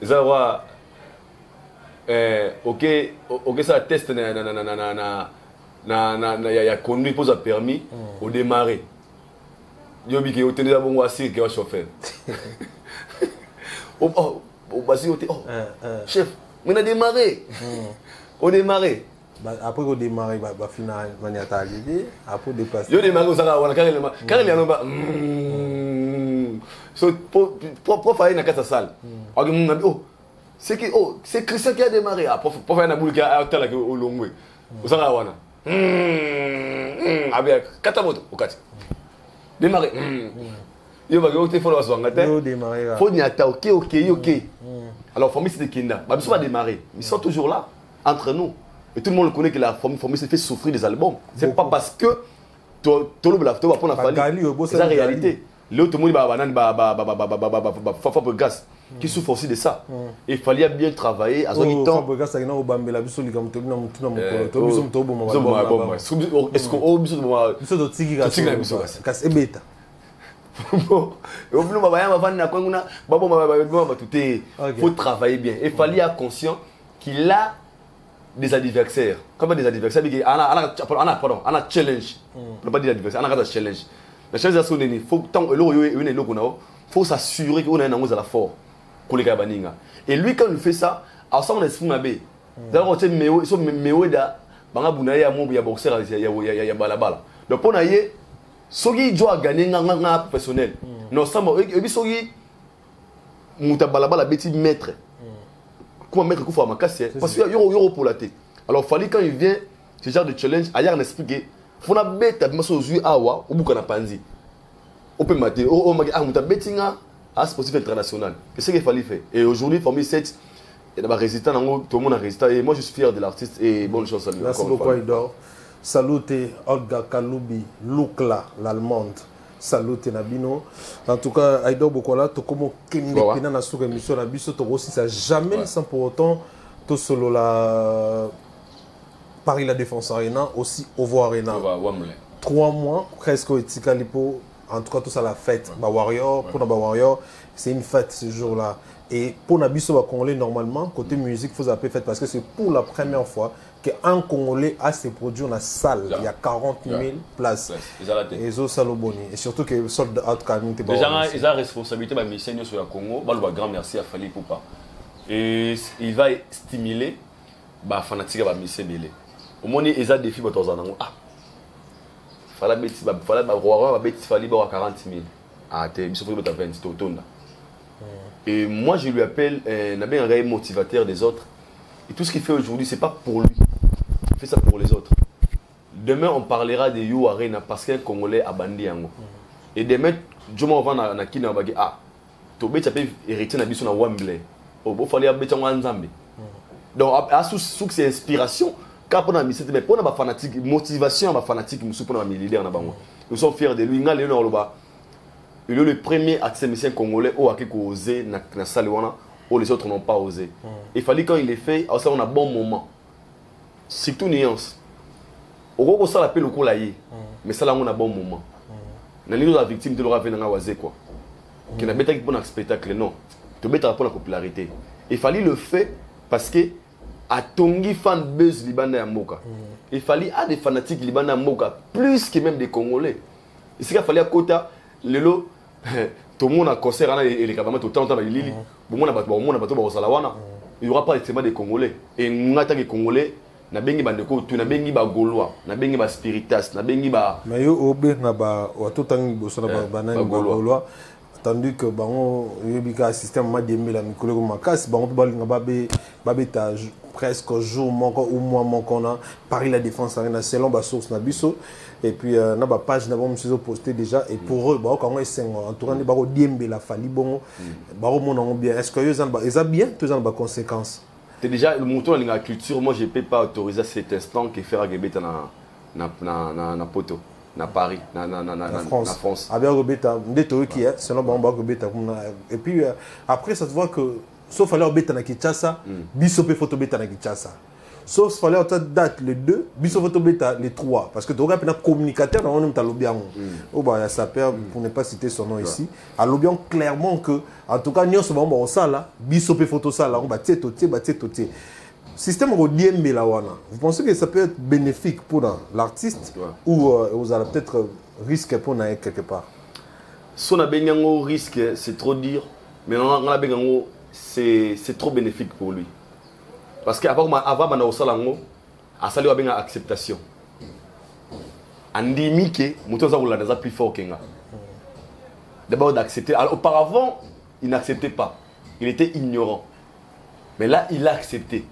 ça va OK ça test na conduit pose permis au démarrer yo bi que o tenir bon assis que chauffeur oh basi chef on a démarré on démarré après qu'on démarre va final maniata arrivé après dépasser yo démarrer ça wana carrément ba so pour faire na casa salle oh c'est Christian qui a démarré pour faire na boule qui a tala que au longwe ça wana avec katamoto okati démarrer yo ba yote faut yo démarrer faut ni ata OK alors famille c'est kinda ba biso va démarrer ils sont toujours là entre nous et tout le monde le connaît que la famille s'est fait souffrir des albums c'est pas parce que tout le monde va prendre la Fally c'est la réalité le tout le monde ba fa gas qui souffre aussi de ça. Il fallait bien travailler. À ce temps. Il faut travailler bien. Il fallait être conscient qu'il a des adversaires. Comme des adversaires, on a challenge. On ne pas dire adversaire, on a challenge. La challenge, c'est qu'il faut s'assurer qu'on a un angle à la force. Et lui, quand il fait ça, à son esprit, d'abord, il y a boxeur, il y a balabala. Donc, pour nous, ceux qui doivent gagner un professionnel, nous sommes ceux qui ont balabala petit maître. Comment mettre coup à ma casse? Parce qu'il y a euro pour la tête. Alors, il fallait quand il vient, ce genre de challenge, ailleurs on explique, il faut que bête à maso aux awa au bout qu'on a panzi. On peut mater, on a bettinga à sportif international. Qu'est-ce qu'il fallait faire? Et aujourd'hui, Formule 7, il y a des résultats, tout le monde a résultat. Et moi, je suis fier de l'artiste et bonne chance à lui. Merci beaucoup, Aïdor. Salute Olga Kaloubi, Lukla, l'allemande. Salute Nabino. En tout cas, Aïdor Bokola, tu comme Kende Pina na sur émission na biso to aussi ça jamais sans pour autant to solo la Paris la Défense Arena aussi Ovo Arena. 3 mois presque etika lipo. En tout cas tout ça la fête. Ba Warrior pour ba Warrior, c'est une fête ce jour-là. Et pour Nabiso ba Congolais normalement côté musique faut appeler fête parce que c'est pour la première fois qu'un Congolais a ses produits dans la salle. Il y a 40 000 places. Et ça, Saloboni. Et surtout que le soldat a quand même été bon. Déjà, il a la responsabilité de mission sur le Congo. Il a grand merci à Fali Poupa. Et il va stimuler les fanatiques de la mission. Au moins, il a des défis pour tous. Ah, il fallait 40 000. Ah, il faut que tu aies 20 000. Et moi, je lui appelle un motivateur des autres. Et tout ce qu'il fait aujourd'hui, ce n'est pas pour lui. Il fait ça pour les autres. Demain, on parlera de You Arena parce qu'un Congolais a bandé. Et demain, je vais voir na kina bagi ah, to be chapé héritier na biso na Wembley. Oh, il fallait abeta Nzambe. Donc à sous c'est inspiration car pour na mission mais pour na fanatique motivation ba fanatique musu pour na leader na bango. Nous sommes fiers de lui ngale no loba. Il est le premier acteur congolais au a osé na salle wana où les autres n'ont pas osé. Il fallait quand il les fait, ça on a bon moment. Surtout nuance. Au ça l'appelle au colaïe, mais ça là on a bon moment. Nous la victime de l'aura venir à quoi. Qui n'a pas été pour un spectacle non. Tu mets pour la popularité. Il fallait le faire parce que à Tongi fan buzz Libanais à Moka. Il fallait à des fanatiques Libanais à Moka plus que même des Congolais. Il qu'il fallait à Kota le lot. Tout le monde a concert et les camarades tout le temps il y aura pas seulement des Congolais et nous en tant que Congolais na bengi bandeko tu na bengi ba gaulois na bengi ba spiritas na bengi ba mais yo obe na ba watotangi boso na ba banani ba gaulois tandis que bango yebika système ma dembe la mikolo ko makasi bango balinga babe ta presque jour moko ou mois moko na Paris la Défense Arena selon ba source na biso. Et puis, na ba page, na ba monsieur posté déjà. Et pour eux, bah quand on est cinq, en tout cas, ils baro diembe la fali bon, baro mon bien. Est-ce que ils ont bien, tous ont des conséquences. C'est déjà le mouton dans la culture. Moi, je peux pas autoriser cet instant que faire Agbet na poto, na Paris, na France. Ah bien Agbet, des théories qui est, selon ba Agbet. Et puis après, ça se voit que sauf alors Agbet na Kinshasa, bisope photo Agbet na Kinshasa. Sauf qu'il fallait en date le 2, biso photo bêta le 3. Parce que tu as un communicateur dans le nom de l'Obian. Ça perd pour ne pas citer son nom ici. À l'Obian, clairement que, en tout cas, nous sommes en salle, biso photo salle, on va toté. Système Rodiembe la wana. Vous pensez que ça peut être bénéfique pour l'artiste ou vous allez peut-être risque pour naïe quelque part? Si on a un risque, c'est trop dire, mais c'est trop bénéfique pour lui. Parce qu'avant on a salango a sali une acceptation andimi que muto za ulanda plus fort que nga d'abord d'accepter. Auparavant il n'acceptait pas, il était ignorant, mais là il a accepté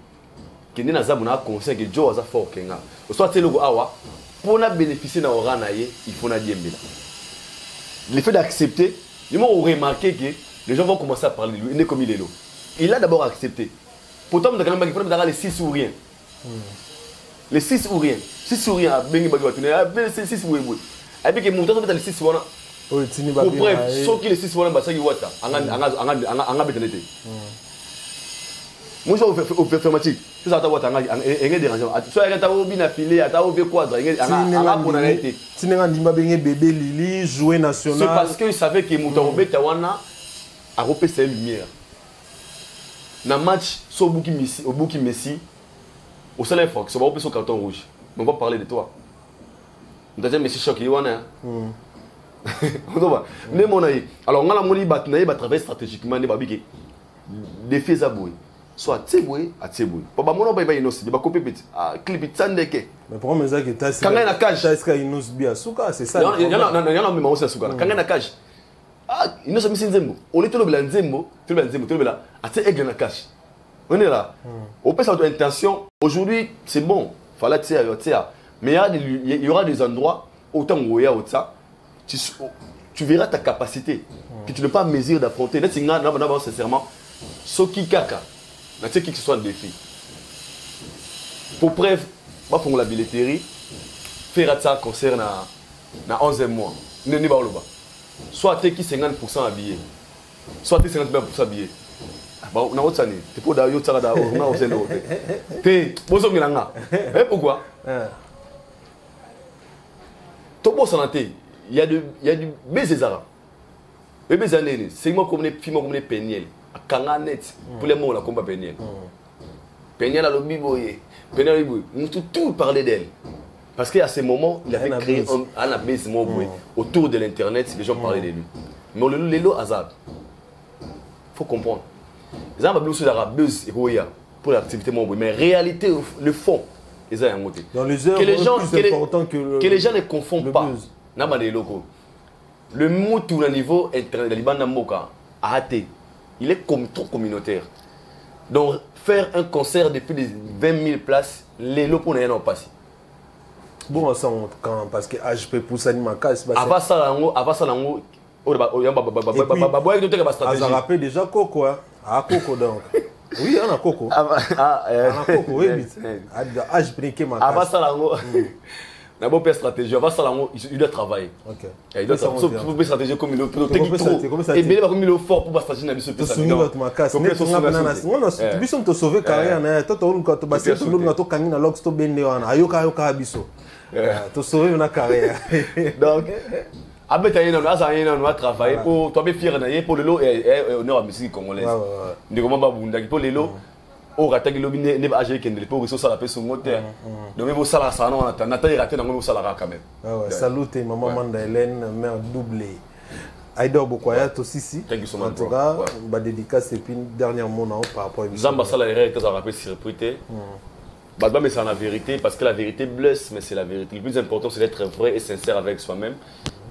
que na za mona conseil que Joe za fort que nga soit c'est le awa pour na bénéficier na orana ye il faut na diembela. Le fait d'accepter, ils m'ont remarqué que les gens vont commencer à parler de lui, il est comme il est là. Il a d'abord accepté. Pourtant, il faut les 6 ou rien. Les 6 ou rien. 6 ou rien. Les 6 ou rien. Pour bref, ceux qui les 6 mois, c'est qui wata. Anga betenete. Moi, je suis affirmatif. C'est ça, tu as un dérangeant. Tu as un bien affilé, tu as un quadre. Tu n'as pas bébé Lili, jouer national. C'est parce qu'ils savaient que Moutarobe Tawana a repéré ses lumières. Dans le match, au Bouki Messi, au Soleil Fox, on va repérer son carton rouge. Mais on va parler de toi. On t'a dit, Messi choc, il y a un. Alors, on a la monnaie qui travailler stratégiquement. Des faits à bouer. Soit Tseboué à Tseboué. Papa, mon nom est Inos, il va couper petit. Ah, clip, Tsandeke. Mais pour moi, c'est que tu as quand la cage. Tu as Inos Biasuka, c'est ça. Il y en a même aussi à Souka. Quand la cage. Ah, Inos a mis Nzembo. On est tout le blanc Nzembo, tout le Nzembo, tout le blanc. Ah, c'est aigle la cage. On est là. On peut savoir intention. Aujourd'hui, c'est bon. Fallait tirer. Mais il y aura des endroits, autant où il y a ça, tu verras ta capacité. Que tu n'as pas mesure d'affronter. Là, c'est sincèrement. Soki Kaka. Mais c'est qui que ce soit un défi. Pour preuve, je vais la billetterie. Faire ça concert dans 11e mois. Soit tu es 50% habillé. Soit tu es 50% habillé. On a autre année. Tu peux d'ailleurs ça là. On a aussi l'autre. Tu es pourquoi? Ton boss en il y a du baiser Zara. Le baiser année, c'est moi comme les filles comme les Peniel. Kanganet pour les mots la combat Peniel. Peniel a le biboye. Peniel tout parler d'elle. Parce qu'à ce moment, il avait créé un abaissement autour de l'internet, les gens parlaient de lui. Mais le lot hasard. Il faut comprendre. Les gens ont besoin de buzz et pour l'activité mais en réalité le fond, ils ont un côté. Dans les heures, que les gens ne confondent pas. Le mot tout le niveau internet, le Liban Namoka a hâté. Il est trop communautaire. Donc, faire un concert depuis 20 000 places, les lots pour ne pas passer. Bon, ça, parce que HP pour ça, ma casse. Avant ça, on a rappelé déjà Coco. Ah, Coco donc. Oui, on a Coco. On a Coco, oui, je brinquais ma casse. Avant ça, n'a pas stratégie. Avant ça, il doit travailler. Il doit travailler. Stratégie comme il est trop. Et bien, comme il est fort pour stratégie, il doit se souvenir de ma casse. Tu peux te sauver carrière. Toi, tu te sauver ma carrière. Donc, après, tu as travaillé pour toi, fier pour le lot et honneur à la musique congolaise. Ne comment pas vous pour les lots. Au raté que l'objet n'est pas âgé, qu'il ne peut pas ressourcer la personne moteur. Donc, vous salariez ça, on a Nathalie raté dans vos salariés quand même. Salut, maman Manda Hélène, mère doublée. Aïda Bokoya, aussi si. En tout cas, ma dédicace et puis dernier mot par rapport à Zamba salarié que ça rappelle surpris. Badba, mais c'est la vérité parce que la vérité blesse, mais c'est la vérité. Le plus important, c'est d'être vrai et sincère avec soi-même.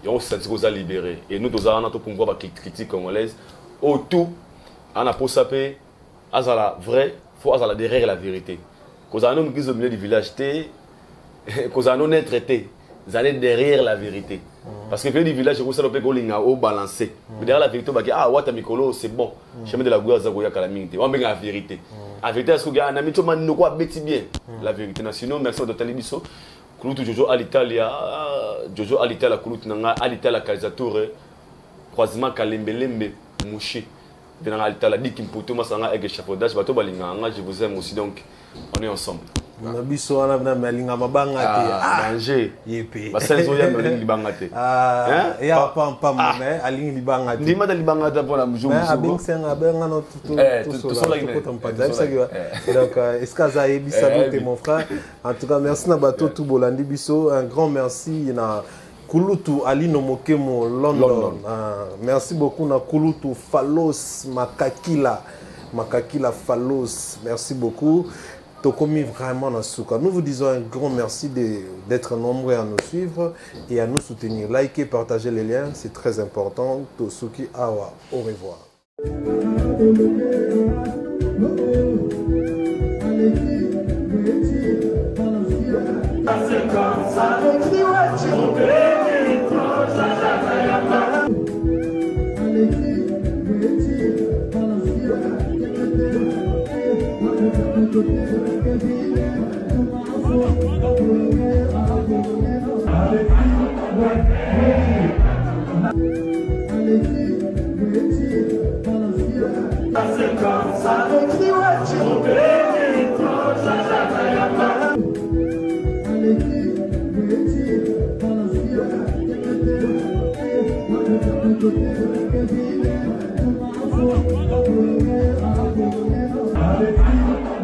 Et on se sent qu'on a libéré. Et nous, nous avons pour voir la critique congolaise. Autour, on a pour saper, à la vraie. Il faut aller derrière la vérité. Quand on a un homme qui est au milieu du village, quand on a un homme traité, vous allez derrière la vérité. Parce que le milieu du village, vous savez que balancé. Mais derrière la vérité, ah, Wata Mikolo, c'est bon. Je mets de la gouaille, Zagoya Kalaminte. On met la vérité. La vérité, est-ce qu'il y a un ami qui m'a dit bien la vérité. Sinon, merci à Talibiso. Kouloutou Jojo Alitalia, Jojo Alitalia, Kouloutou Nanga, Alitalia Kalizature, croisement Kalembelembe, Mouché. Je vous aime aussi, donc on est ensemble. Un grand merci. Kulutu Alino Mokemo London. Merci beaucoup na Kulutu Falos Makakila Falos. Merci beaucoup. Tokomi vraiment na souka. Nous vous disons un grand merci d'être nombreux à nous suivre et à nous soutenir. Likez, partagez les liens, c'est très important. Tosuki Awa. Au revoir.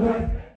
Allez,